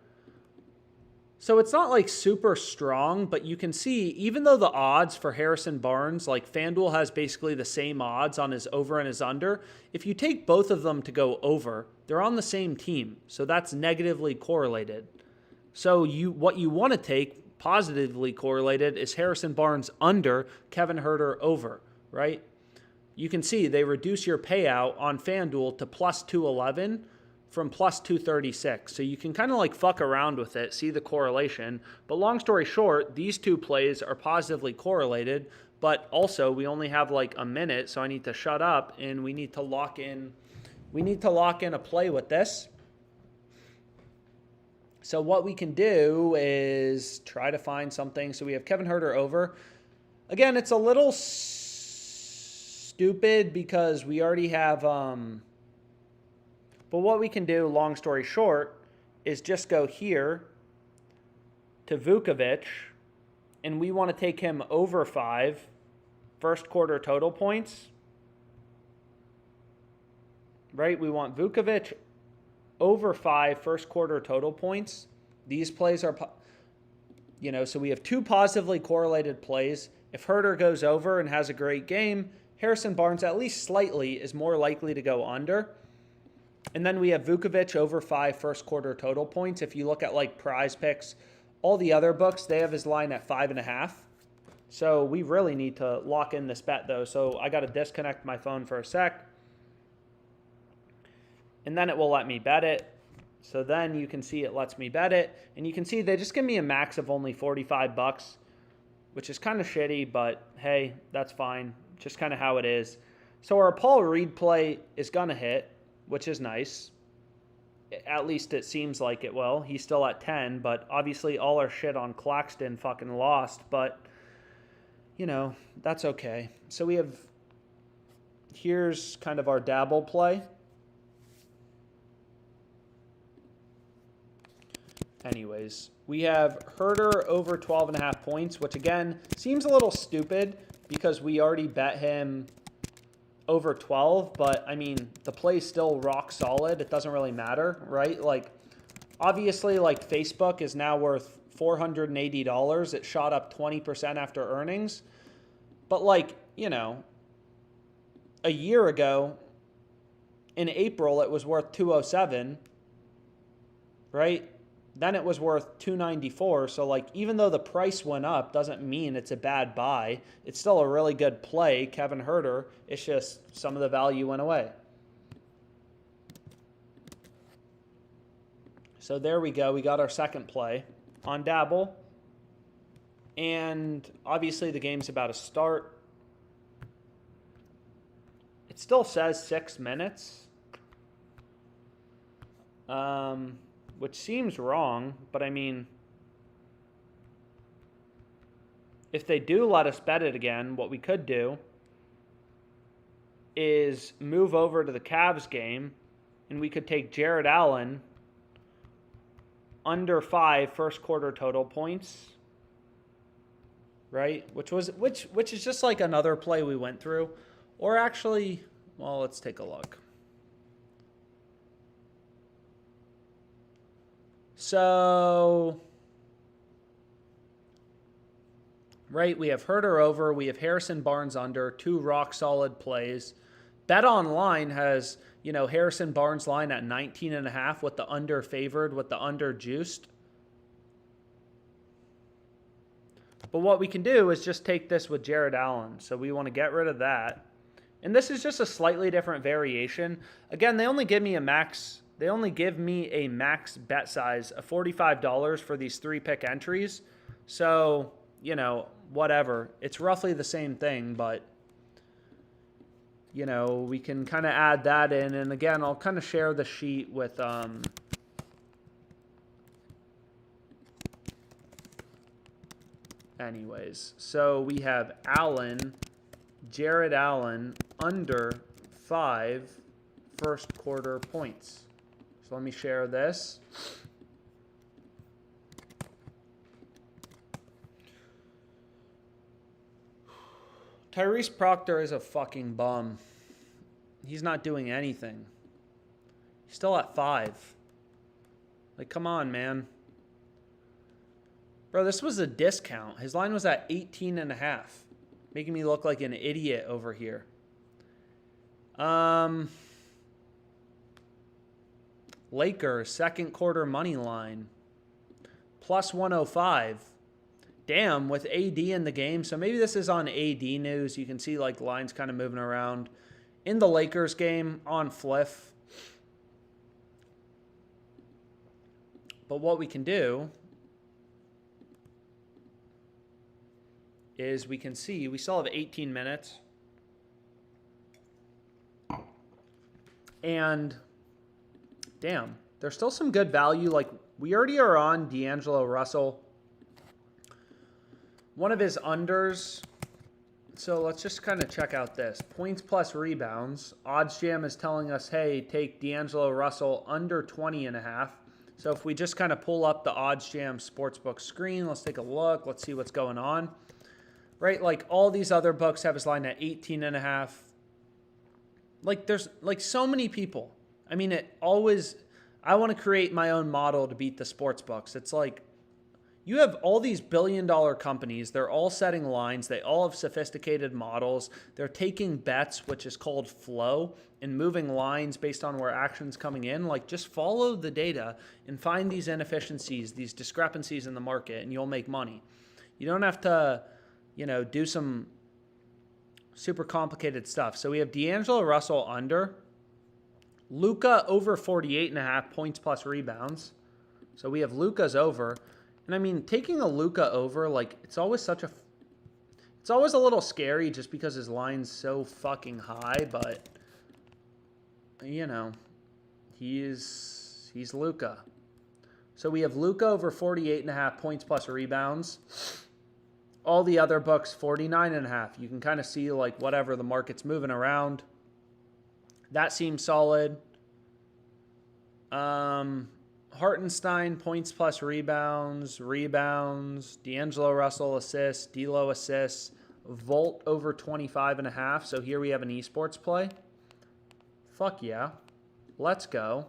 So it's not like super strong, but you can see, even though the odds for Harrison Barnes, like FanDuel has basically the same odds on his over and his under, if you take both of them to go over, they're on the same team. So that's negatively correlated. So what you want to take positively correlated is Harrison Barnes under, Kevin Huerter over, right? You can see they reduce your payout on FanDuel to plus 211 from plus 236. So you can kind of like fuck around with it, see the correlation. But long story short, these 2 plays are positively correlated, but also we only have like a minute, so I need to shut up and we need to lock in a play with this. So what we can do is try to find something. So we have Kevin Huerter over. Again, it's a little stupid because we already have but what we can do, long story short, is just go here to Vukovic, and we want to take him over 5 first quarter total points. Right? We want Vukovic over 5 first quarter total points. These plays are, so we have 2 positively correlated plays. If Huerter goes over and has a great game, Harrison Barnes, at least slightly, is more likely to go under. And then we have Vukovic over 5 first quarter total points. If you look at like PrizePicks, all the other books, they have his line at 5.5. So we really need to lock in this bet though. So I got to disconnect my phone for a sec. And then it will let me bet it. So then you can see it lets me bet it. And you can see they just give me a max of only $45, which is kind of shitty, but hey, that's fine. Just kind of how it is. So our Paul Reed play is going to hit, which is nice. At least it seems like it will. He's still at 10, but obviously all our shit on Claxton fucking lost, but, that's okay. So we have here's kind of our dabble play. Anyways, we have Herder over 12.5 points, which again seems a little stupid because we already bet him over 12, but I mean, the play's still rock solid. It doesn't really matter, right? Like, obviously, like, Facebook is now worth $480. It shot up 20% after earnings. But, like, you know, a year ago, in April, it was worth 207, right? Then it was worth 294. So, like, even though the price went up, doesn't mean it's a bad buy. It's still a really good play, Kevin Herder. It's just some of the value went away. So there we go. We got our second play on Dabble. And obviously the game's about to start. It still says 6 minutes. Which seems wrong, but I mean, if they do let us bet it again, what we could do is move over to the Cavs game, and we could take Jared Allen under 5 first quarter total points, right? Which is just like another play we went through, or actually, well, let's take a look. So, right, we have Herder over, we have Harrison Barnes under, 2 rock solid plays. Bet Online has, you know, Harrison Barnes line at 19.5 with the under favored, with the under juiced. But what we can do is just take this with Jared Allen. So we want to get rid of that. And this is just a slightly different variation. Again, they only give me a max bet size of $45 for these 3-pick entries. So, you know, whatever. It's roughly the same thing, but, you know, we can kind of add that in. And again, I'll kind of share the sheet with anyways. So we have Jared Allen under 5 first quarter points. So let me share this. Tyrese Proctor is a fucking bum. He's not doing anything. He's still at 5. Like, come on, man. Bro, this was a discount. His line was at 18.5. Making me look like an idiot over here. Lakers, second quarter money line. Plus 105. Damn, with AD in the game. So maybe this is on AD news. You can see like lines kind of moving around. In the Lakers game on Fliff. But what we can do is we can see we still have 18 minutes. And damn, there's still some good value. Like, we already are on D'Angelo Russell. One of his unders. So let's just kind of check out this. Points plus rebounds. OddsJam is telling us, hey, take D'Angelo Russell under 20.5. So if we just kind of pull up the OddsJam Sportsbook screen, let's take a look. Let's see what's going on. Right, like all these other books have his line at 18.5. Like, there's like so many people. I mean, I want to create my own model to beat the sports books. It's like, you have all these billion-dollar companies. They're all setting lines. They all have sophisticated models. They're taking bets, which is called flow, and moving lines based on where action's coming in. Like, just follow the data and find these inefficiencies, these discrepancies in the market, and you'll make money. You don't have to, you know, do some super complicated stuff. So we have D'Angelo Russell under. Luka over 48.5 points plus rebounds. So we have Luka's over. And I mean, taking a Luka over, like, it's always a little scary just because his line's so fucking high, but, you know, he's Luka. So we have Luka over 48.5 points plus rebounds. All the other books, 49.5. You can kind of see, like, whatever the market's moving around. That seems solid. Hartenstein, points plus rebounds. D'Angelo Russell assists. D'Lo assists. Volt over 25.5. So here we have an esports play. Fuck yeah. Let's go.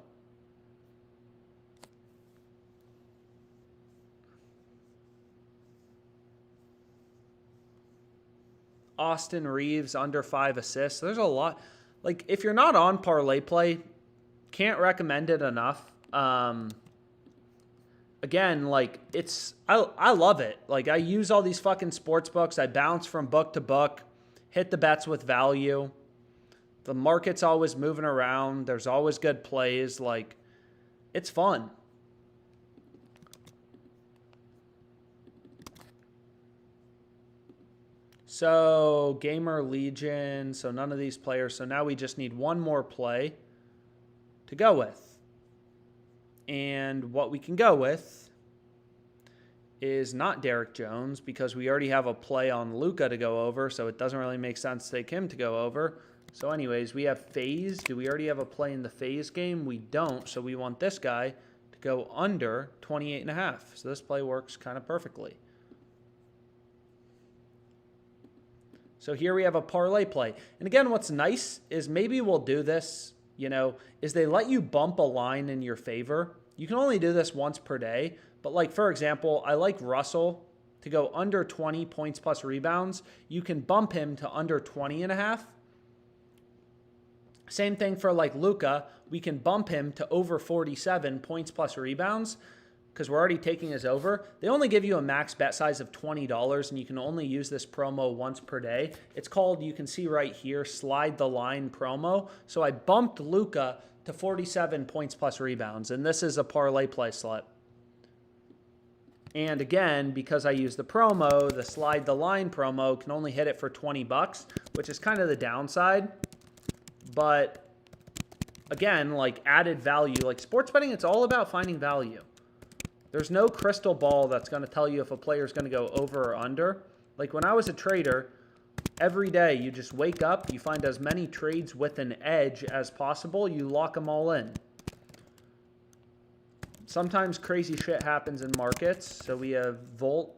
Austin Reeves, under 5 assists. There's a lot. Like, if you're not on ParlayPlay, can't recommend it enough. Again, like, I love it. Like, I use all these fucking sports books. I bounce from book to book, hit the bets with value. The market's always moving around. There's always good plays. Like, it's fun. So, Gamer Legion. So, none of these players. So, now we just need one more play to go with. And what we can go with is not Derek Jones, because we already have a play on Luka to go over, so it doesn't really make sense to take him to go over. So anyways, we have FaZe. Do we already have a play in the FaZe game? We don't, so we want this guy to go under 28.5. So this play works kind of perfectly. So here we have a parlay play. And again, what's nice is maybe we'll do this, is they let you bump a line in your favor. You can only do this once per day. But like, for example, I like Russell to go under 20 points plus rebounds. You can bump him to under 20.5. Same thing for like Luka. We can bump him to over 47 points plus rebounds because we're already taking his over. They only give you a max bet size of $20, and you can only use this promo once per day. It's called, you can see right here, slide the line promo. So I bumped Luka to 47 points plus rebounds, and this is a parlay play slip. And again, because I use the promo, the slide the line promo can only hit it for $20, which is kind of the downside. But again, like added value, like sports betting, it's all about finding value. There's no crystal ball that's going to tell you if a player is going to go over or under. Like when I was a trader, every day you just wake up, you find as many trades with an edge as possible, you lock them all in. Sometimes crazy shit happens in markets. So we have Volt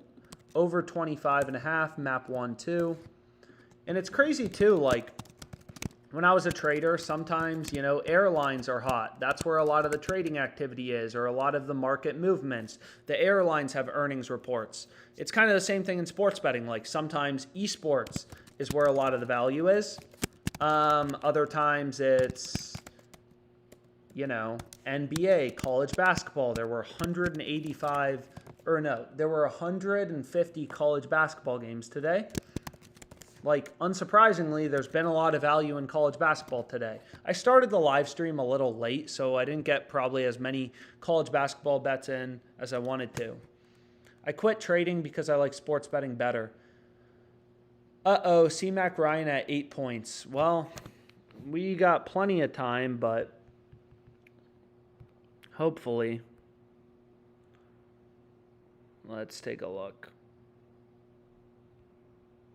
over 25.5, map 1-2. And it's crazy too, like when I was a trader, sometimes, airlines are hot. That's where a lot of the trading activity is, or a lot of the market movements. The airlines have earnings reports. It's kind of the same thing in sports betting. Like sometimes esports is where a lot of the value is. Other times it's, NBA, college basketball. There were 150 college basketball games today. Like, unsurprisingly, there's been a lot of value in college basketball today. I started the live stream a little late, so I didn't get probably as many college basketball bets in as I wanted to. I quit trading because I like sports betting better. C-Mac Ryan at 8 points. Well, we got plenty of time, but hopefully. Let's take a look.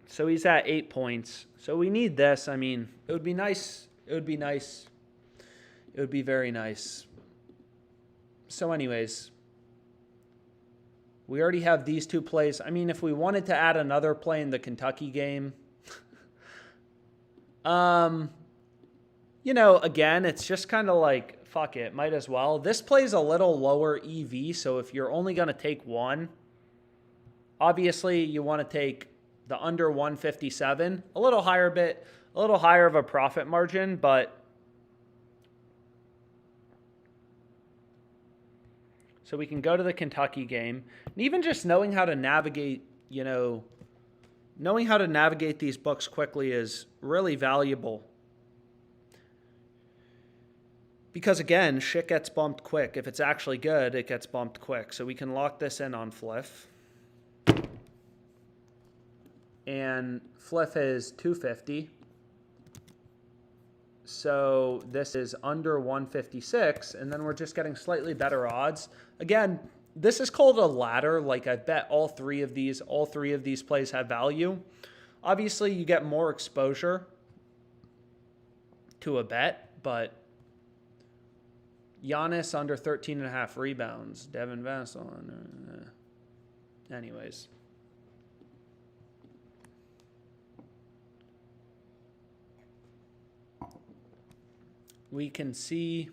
So he's at 8 points. So we need this. I mean, it would be nice. It would be nice. It would be very nice. So anyways, we already have these two plays. I mean, if we wanted to add another play in the Kentucky game, again, it's just kind of like, fuck it, might as well. This plays a little lower EV, so if you're only going to take one, obviously you want to take the under 157, a little higher of a profit margin, but so we can go to the Kentucky game. And even just knowing how to navigate, knowing how to navigate these books quickly is really valuable. Because again, shit gets bumped quick. If it's actually good, it gets bumped quick. So we can lock this in on Fliff. And Fliff is 250. So this is under 156, and then we're just getting slightly better odds. Again, this is called a ladder. Like I bet all three of these plays have value. Obviously, you get more exposure to a bet, but Giannis under 13.5 rebounds. Devin Vassell. Anyways. We can see,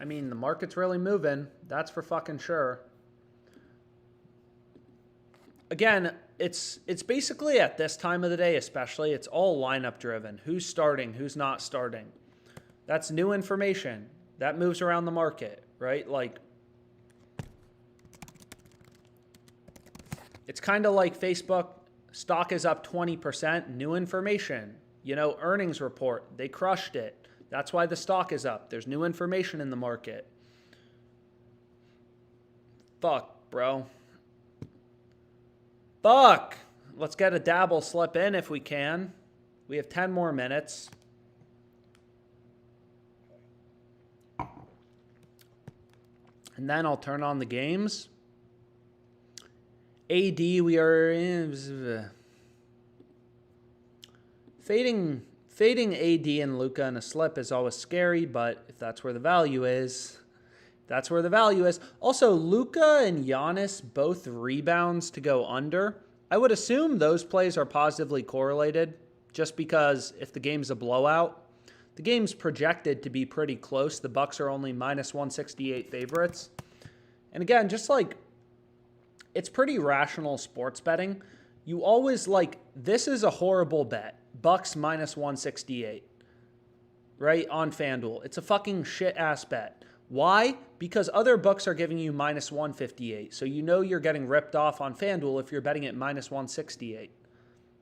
I mean, the market's really moving. That's for fucking sure. Again, it's basically at this time of the day especially, it's all lineup driven. Who's starting, who's not starting. That's new information. That moves around the market, right? Like, it's kind of like Facebook, stock is up 20%, new information. You know, earnings report, they crushed it. That's why the stock is up. There's new information in the market. Fuck, bro. Fuck. Let's get a dabble slip in if we can. We have 10 more minutes. And then I'll turn on the games. AD, we are in... Fading AD and Luka in a slip is always scary, but if that's where the value is, that's where the value is. Also, Luka and Giannis, both rebounds to go under. I would assume those plays are positively correlated just because if the game's a blowout, the game's projected to be pretty close. The Bucks are only minus 168 favorites. And again, just like, it's pretty rational sports betting. You always like, this is a horrible bet. Bucks minus 168, right, on FanDuel. It's a fucking shit-ass bet. Why? Because other books are giving you minus 158. So you know you're getting ripped off on FanDuel if you're betting at minus 168.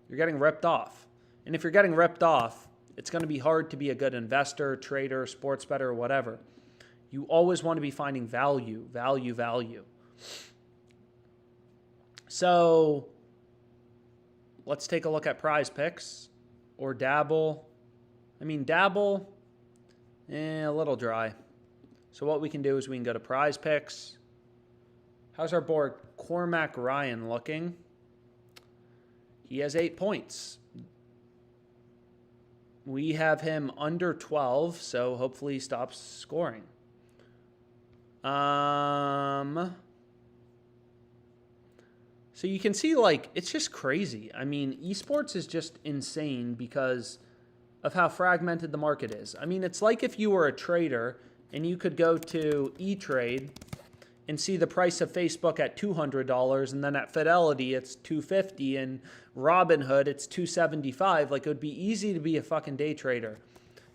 You're getting ripped off. And if you're getting ripped off, it's going to be hard to be a good investor, trader, sports bettor, or whatever. You always want to be finding value. So let's take a look at PrizePicks. Or dabble. I mean, dabble, a little dry. So what we can do is we can go to PrizePicks. How's our board? Cormac Ryan looking. He has 8 points. We have him under 12, so hopefully he stops scoring. So you can see, like, it's just crazy. I mean, esports is just insane because of how fragmented the market is. I mean, it's like if you were a trader and you could go to E-Trade and see the price of Facebook at $200, and then at Fidelity it's $250, and Robinhood it's $275. Like, it would be easy to be a fucking day trader.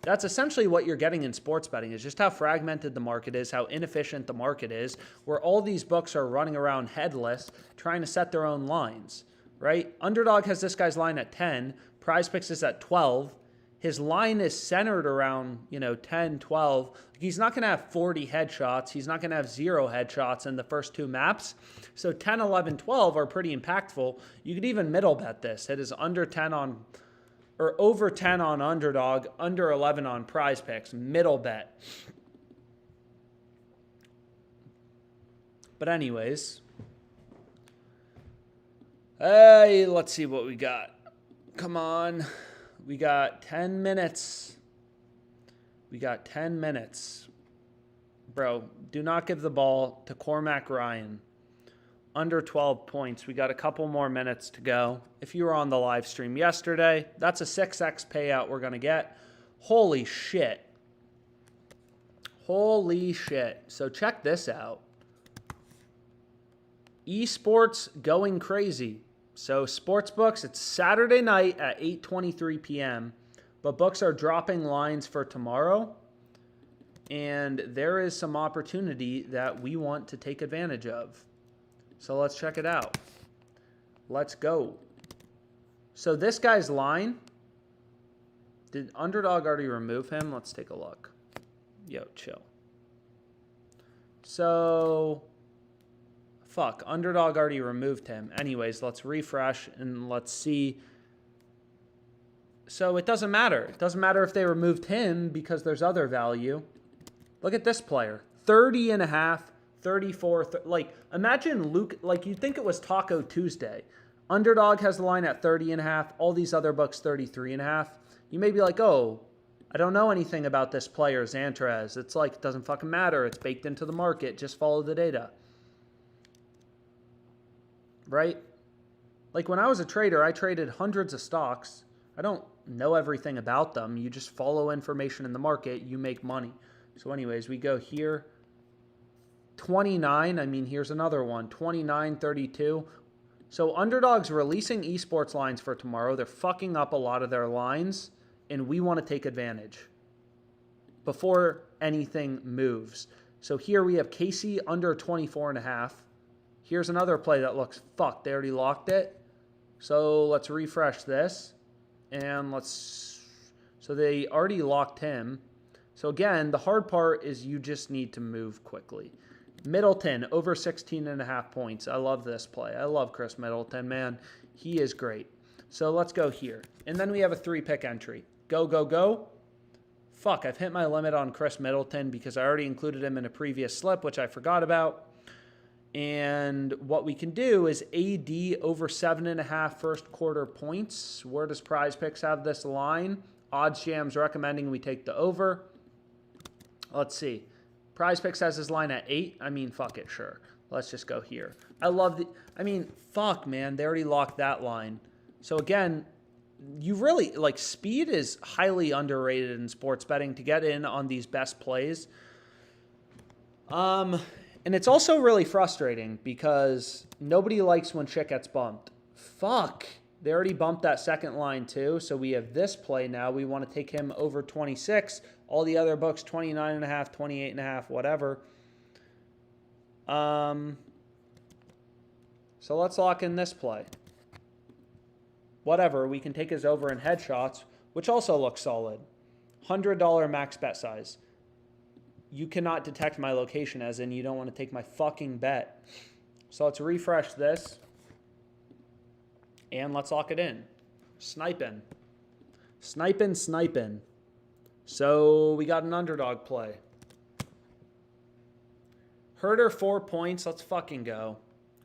That's essentially what you're getting in sports betting, is just how fragmented the market is, how inefficient the market is, where all these books are running around headless, trying to set their own lines, right? Underdog has this guy's line at 10. PrizePicks is at 12. His line is centered around, 10, 12. He's not going to have 40 headshots. He's not going to have 0 headshots in the first 2 maps. So 10, 11, 12 are pretty impactful. You could even middle bet this. It is under 10 on... or over 10 on Underdog, under 11 on PrizePicks, middle bet. But anyways, hey, let's see what we got. Come on. We got 10 minutes. We got 10 minutes. Bro, do not give the ball to Cormac Ryan. Under 12 points. We got a couple more minutes to go. If you were on the live stream yesterday, that's a 6x payout we're going to get. Holy shit. Holy shit. So check this out. Esports going crazy. So sports books, it's Saturday night at 8:23 p.m. But books are dropping lines for tomorrow. And there is some opportunity that we want to take advantage of. So let's check it out. Let's go. So this guy's line, did Underdog already remove him? Let's take a look. Yo, chill. So, fuck, Underdog already removed him. Anyways, let's refresh and let's see. So it doesn't matter. It doesn't matter if they removed him because there's other value. Look at this player. 30.5. 34, like imagine Luke, like you'd think it was Taco Tuesday. Underdog has the line at 30.5. All these other books, 33.5. You may be like, oh, I don't know anything about this player, Xantrez. It's like, it doesn't fucking matter. It's baked into the market. Just follow the data. Right? Like when I was a trader, I traded hundreds of stocks. I don't know everything about them. You just follow information in the market. You make money. So anyways, we go here. 29. I mean, here's another one. 29.32. So Underdog's releasing esports lines for tomorrow. They're fucking up a lot of their lines, and we want to take advantage before anything moves. So here we have Casey under 24.5. Here's another play that looks fucked. They already locked it. So let's refresh this. And so they already locked him. So again, the hard part is you just need to move quickly. Middleton, over 16.5 points. I love this play. I love Chris Middleton, man. He is great. So let's go here. And then we have a 3-pick entry. Go, go, go. Fuck, I've hit my limit on Chris Middleton because I already included him in a previous slip, which I forgot about. And what we can do is AD over 7.5 first quarter points. Where does PrizePicks have this line? OddsJam's recommending we take the over. Let's see. PrizePicks has his line at 8. I mean, fuck it, sure. Let's just go here. Fuck, man. They already locked that line. So again, you really, like, speed is highly underrated in sports betting to get in on these best plays. And it's also really frustrating because nobody likes when shit gets bumped. Fuck. They already bumped that second line too. So we have this play now. We want to take him over 26. All the other books, 29.5, 28.5, whatever. So let's lock in this play. Whatever. We can take his over in headshots, which also looks solid. $100 max bet size. You cannot detect my location, as in you don't want to take my fucking bet. So let's refresh this. And let's lock it in. Sniping. Sniping, sniping. So we got an underdog play. Herder, 4 points. Let's fucking go.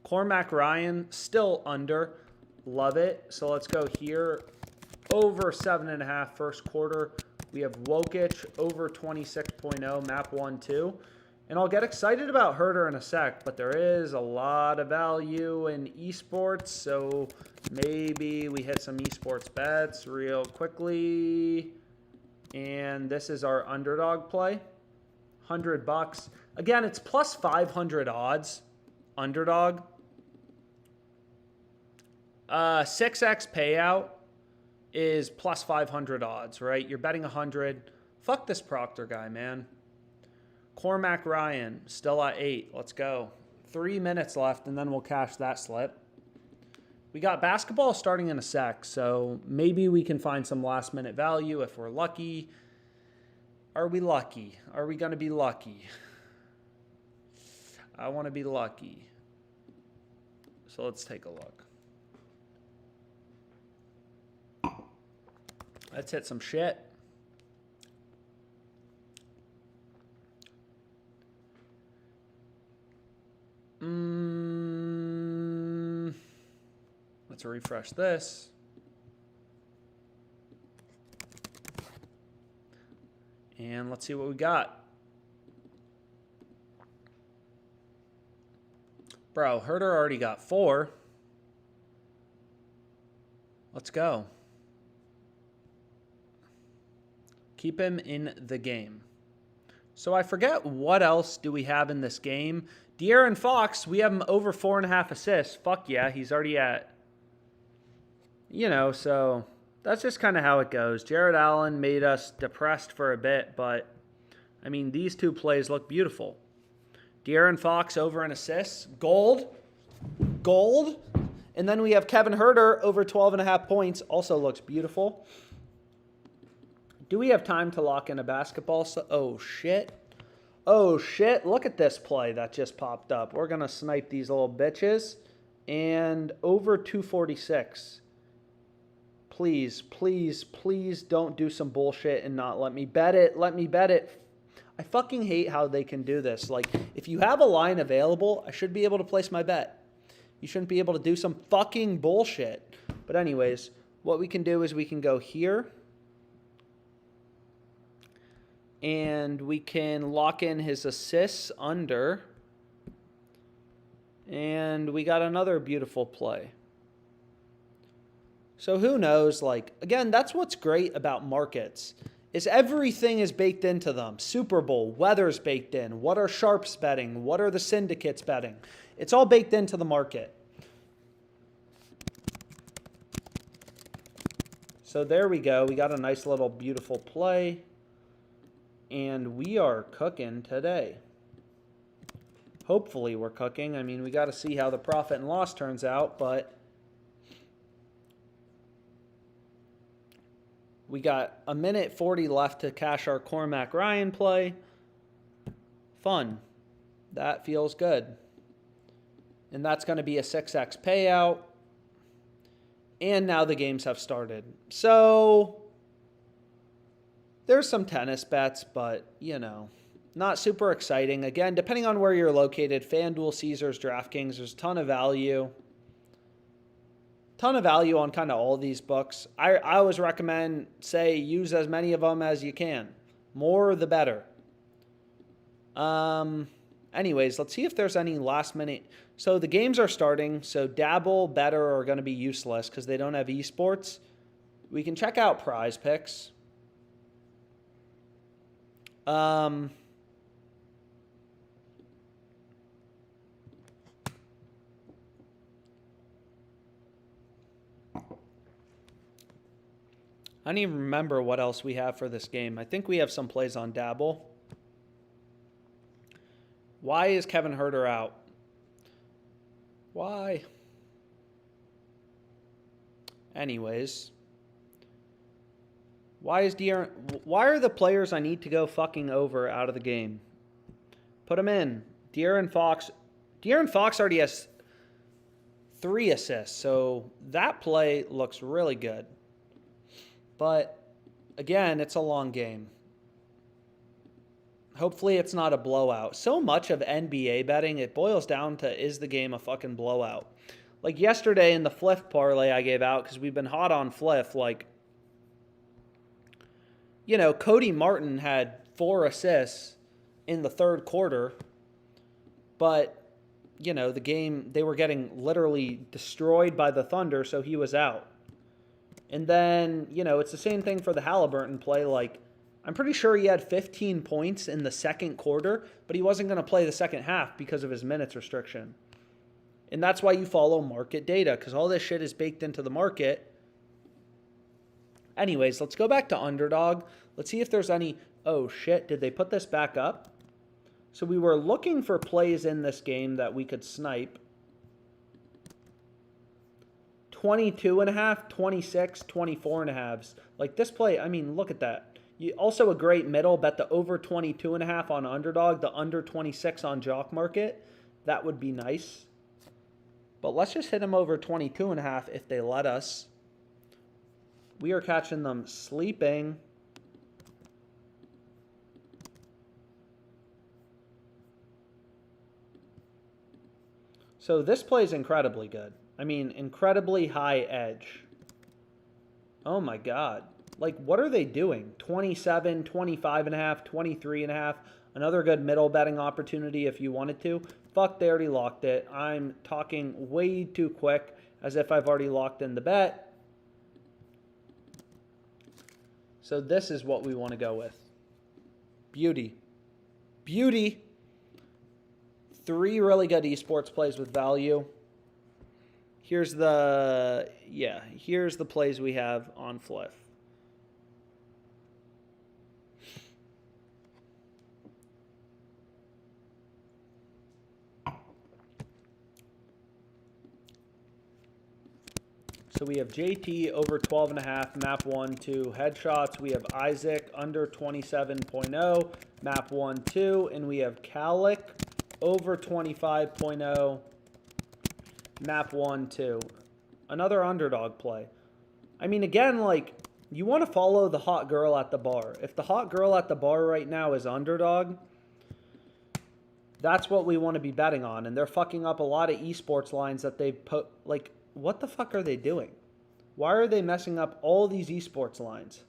Cormac Ryan, still under. Love it. So let's go here. Over 7.5 first quarter. We have Wokic over 26.0, map 1-2. And I'll get excited about Herder in a sec, but there is a lot of value in esports, so maybe we hit some esports bets real quickly. And this is our underdog play. $100. Again, it's plus 500 odds. Underdog. 6x payout is plus 500 odds, right? You're betting 100. Fuck this Proctor guy, man. Cormac Ryan, still at 8. Let's go. 3 minutes left, and then we'll cash that slip. We got basketball starting in a sec, so maybe we can find some last-minute value if we're lucky. Are we lucky? Are we going to be lucky? I want to be lucky. So let's take a look. Let's hit some shit. Let's refresh this. And let's see what we got. Bro, Herder already got 4. Let's go. Keep him in the game. So I forget what else do we have in this game. De'Aaron Fox, we have him over 4.5 assists. Fuck yeah, he's already at, so that's just kind of how it goes. Jared Allen made us depressed for a bit, but, I mean, these two plays look beautiful. De'Aaron Fox over an assist. Gold. And then we have Kevin Herder over 12.5 points. Also looks beautiful. Do we have time to lock in a basketball? Oh, shit. Oh, shit. Look at this play that just popped up. We're going to snipe these little bitches. And over 246. Please, please, please don't do some bullshit and not let me bet it. Let me bet it. I fucking hate how they can do this. Like, if you have a line available, I should be able to place my bet. You shouldn't be able to do some fucking bullshit. But anyways, what we can do is we can go here. And we can lock in his assists under. And we got another beautiful play. So who knows? Like, again, that's what's great about markets. Is everything is baked into them. Super Bowl, weather's baked in. What are sharps betting? What are the syndicates betting? It's all baked into the market. So there we go. We got a nice little beautiful play. And we are cooking today. Hopefully we're cooking. I mean, we got to see how the profit and loss turns out, but we got a minute 40 left to cash our Cormac Ryan play. Fun. That feels good. And that's going to be a 6x payout. And now the games have started. So there's some tennis bets, but, you know, not super exciting. Again, depending on where you're located, FanDuel, Caesars, DraftKings, there's a ton of value. Ton of value on kind of all these books. I always recommend, say, use as many of them as you can. More the better. Anyways, let's see if there's any last minute. So the games are starting. So Dabble, Better are going to be useless because they don't have esports. We can check out PrizePicks. I don't even remember what else we have for this game. I think we have some plays on Dabble. Why is Kevin Herter out? Why? Anyways. Why are the players I need to go fucking over out of the game? Put them in. De'Aaron Fox. De'Aaron Fox already has 3 assists, so that play looks really good. But, again, it's a long game. Hopefully it's not a blowout. So much of NBA betting, it boils down to, is the game a fucking blowout? Like yesterday in the Fliff parlay I gave out, because we've been hot on Fliff, like, you know, Cody Martin had 4 assists in the third quarter, but, you know, the game, they were getting literally destroyed by the Thunder, so he was out. And then, you know, it's the same thing for the Halliburton play. Like, I'm pretty sure he had 15 points in the second quarter, but he wasn't going to play the second half because of his minutes restriction. And that's why you follow market data, because all this shit is baked into the market. Anyways, let's go back to Underdog. Let's see if there's any... Oh, shit. Did they put this back up? So we were looking for plays in this game that we could snipe. 22.5, 26, 24.5. Like this play, I mean, look at that. Also a great middle. Bet the over 22.5 on Underdog, the under 26 on Jock Market. That would be nice. But let's just hit them over 22.5 if they let us. We are catching them sleeping. So this play is incredibly good. I mean, incredibly high edge. Oh my God. Like, what are they doing? 27, 25.5, 23.5. Another good middle betting opportunity if you wanted to. Fuck, they already locked it. I'm talking way too quick as if I've already locked in the bet. So this is what we want to go with. Beauty. Beauty. 3 really good esports plays with value. Here's the plays we have on Fliff. So we have JT over 12.5, map 1-2 headshots. We have Isaac under 27.0, map 1-2, and we have Calic over 25.0. Map 1-2. Another Underdog play. I mean, again, like, you want to follow the hot girl at the bar. If the hot girl at the bar right now is Underdog, That's what we want to be betting on. And they're fucking up a lot of esports lines that they've put. Like, what the fuck are they doing? Why are they messing up all these esports lines?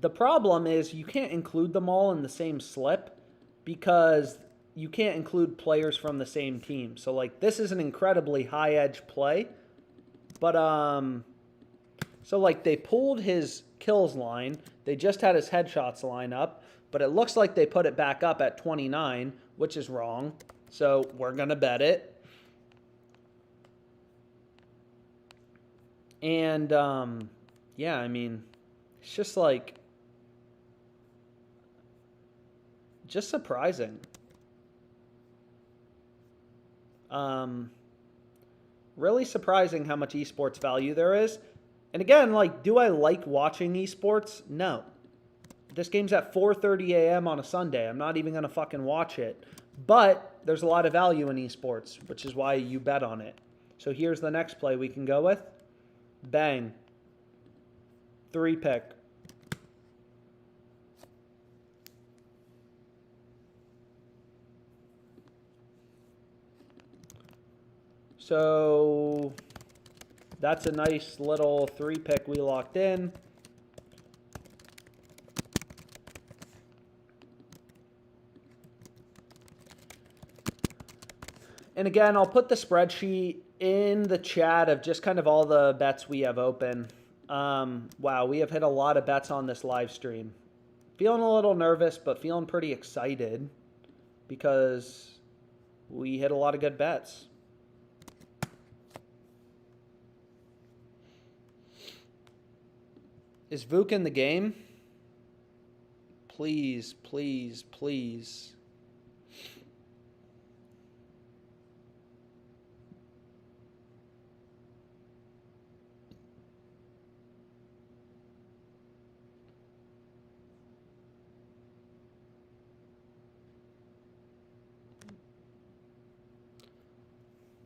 The problem is you can't include them all in the same slip because you can't include players from the same team. So, like, this is an incredibly high-edge play. But, so, like, they pulled his kills line. They just had his headshots line up. But it looks like they put it back up at 29, which is wrong. So, we're going to bet it. And, yeah, I mean, it's just like, just surprising. Really surprising how much esports value there is. And again, like, do I like watching esports? No. This game's at 4:30 a.m. on a Sunday. I'm not even going to fucking watch it. But there's a lot of value in esports, which is why you bet on it. So here's the next play we can go with. Bang. 3-pick. So that's a nice little 3-pick we locked in. And again, I'll put the spreadsheet in the chat of just kind of all the bets we have open. Wow, we have hit a lot of bets on this live stream. Feeling a little nervous, but feeling pretty excited because we hit a lot of good bets. Is Vuk in the game? Please, please, please.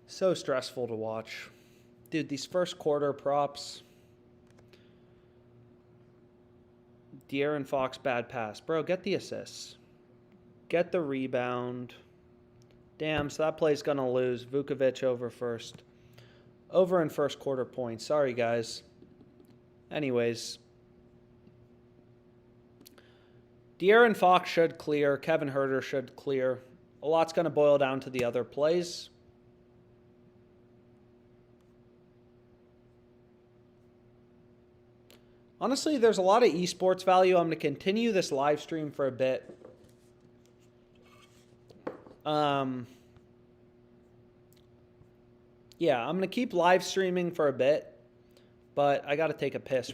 So stressful to watch. Dude, these first quarter props. De'Aaron Fox, bad pass. Bro, get the assists. Get the rebound. Damn, so that play's going to lose. Vukovic over first. Over in first quarter points. Sorry, guys. Anyways. De'Aaron Fox should clear. Kevin Huerter should clear. A lot's going to boil down to the other plays. Honestly, there's a lot of esports value. I'm going to continue this live stream for a bit. Yeah, I'm going to keep live streaming for a bit, but I got to take a piss.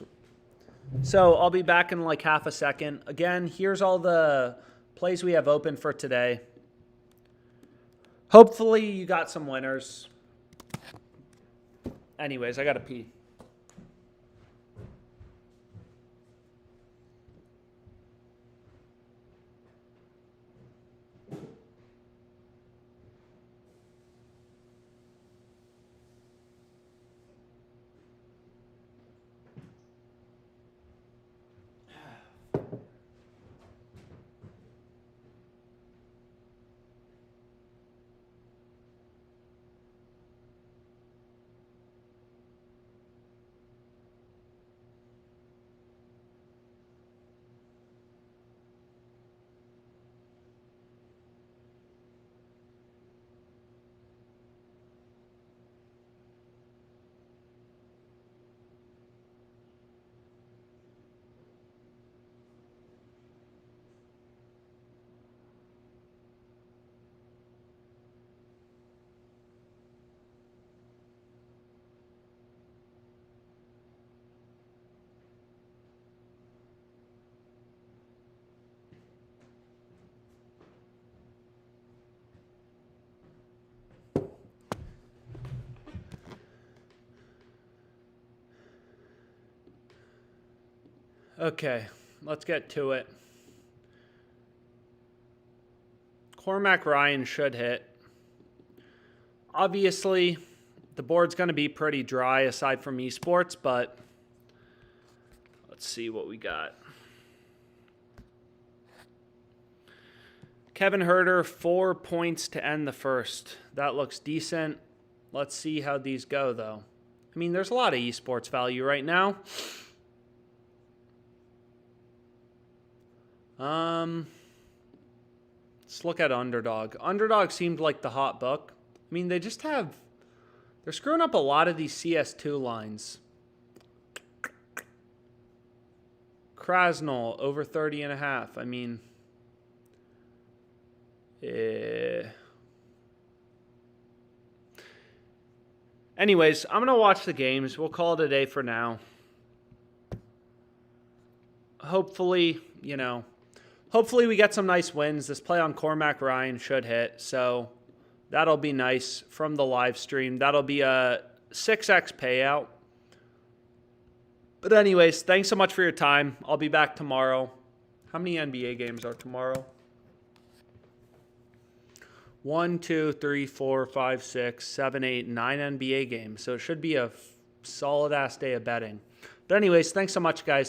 So I'll be back in like half a second. Again, here's all the plays we have open for today. Hopefully you got some winners. Anyways, I got to pee. Okay, let's get to it. Cormac Ryan should hit. Obviously, the board's going to be pretty dry aside from esports, but let's see what we got. Kevin Herter, 4 points to end the first. That looks decent. Let's see how these go, though. I mean, there's a lot of esports value right now. Let's look at Underdog. Underdog seemed like the hot book. I mean, they just have... They're screwing up a lot of these CS2 lines. Krasnal, over 30.5. I mean... Anyways, I'm going to watch the games. We'll call it a day for now. Hopefully, hopefully we get some nice wins. This play on Cormac Ryan should hit, so that'll be nice from the live stream. That'll be a 6x payout. But anyways, thanks so much for your time. I'll be back tomorrow. How many NBA games are tomorrow? 1, 2, 3, 4, 5, 6, 7, 8, 9 NBA games. So it should be a solid-ass day of betting. But anyways, thanks so much, guys.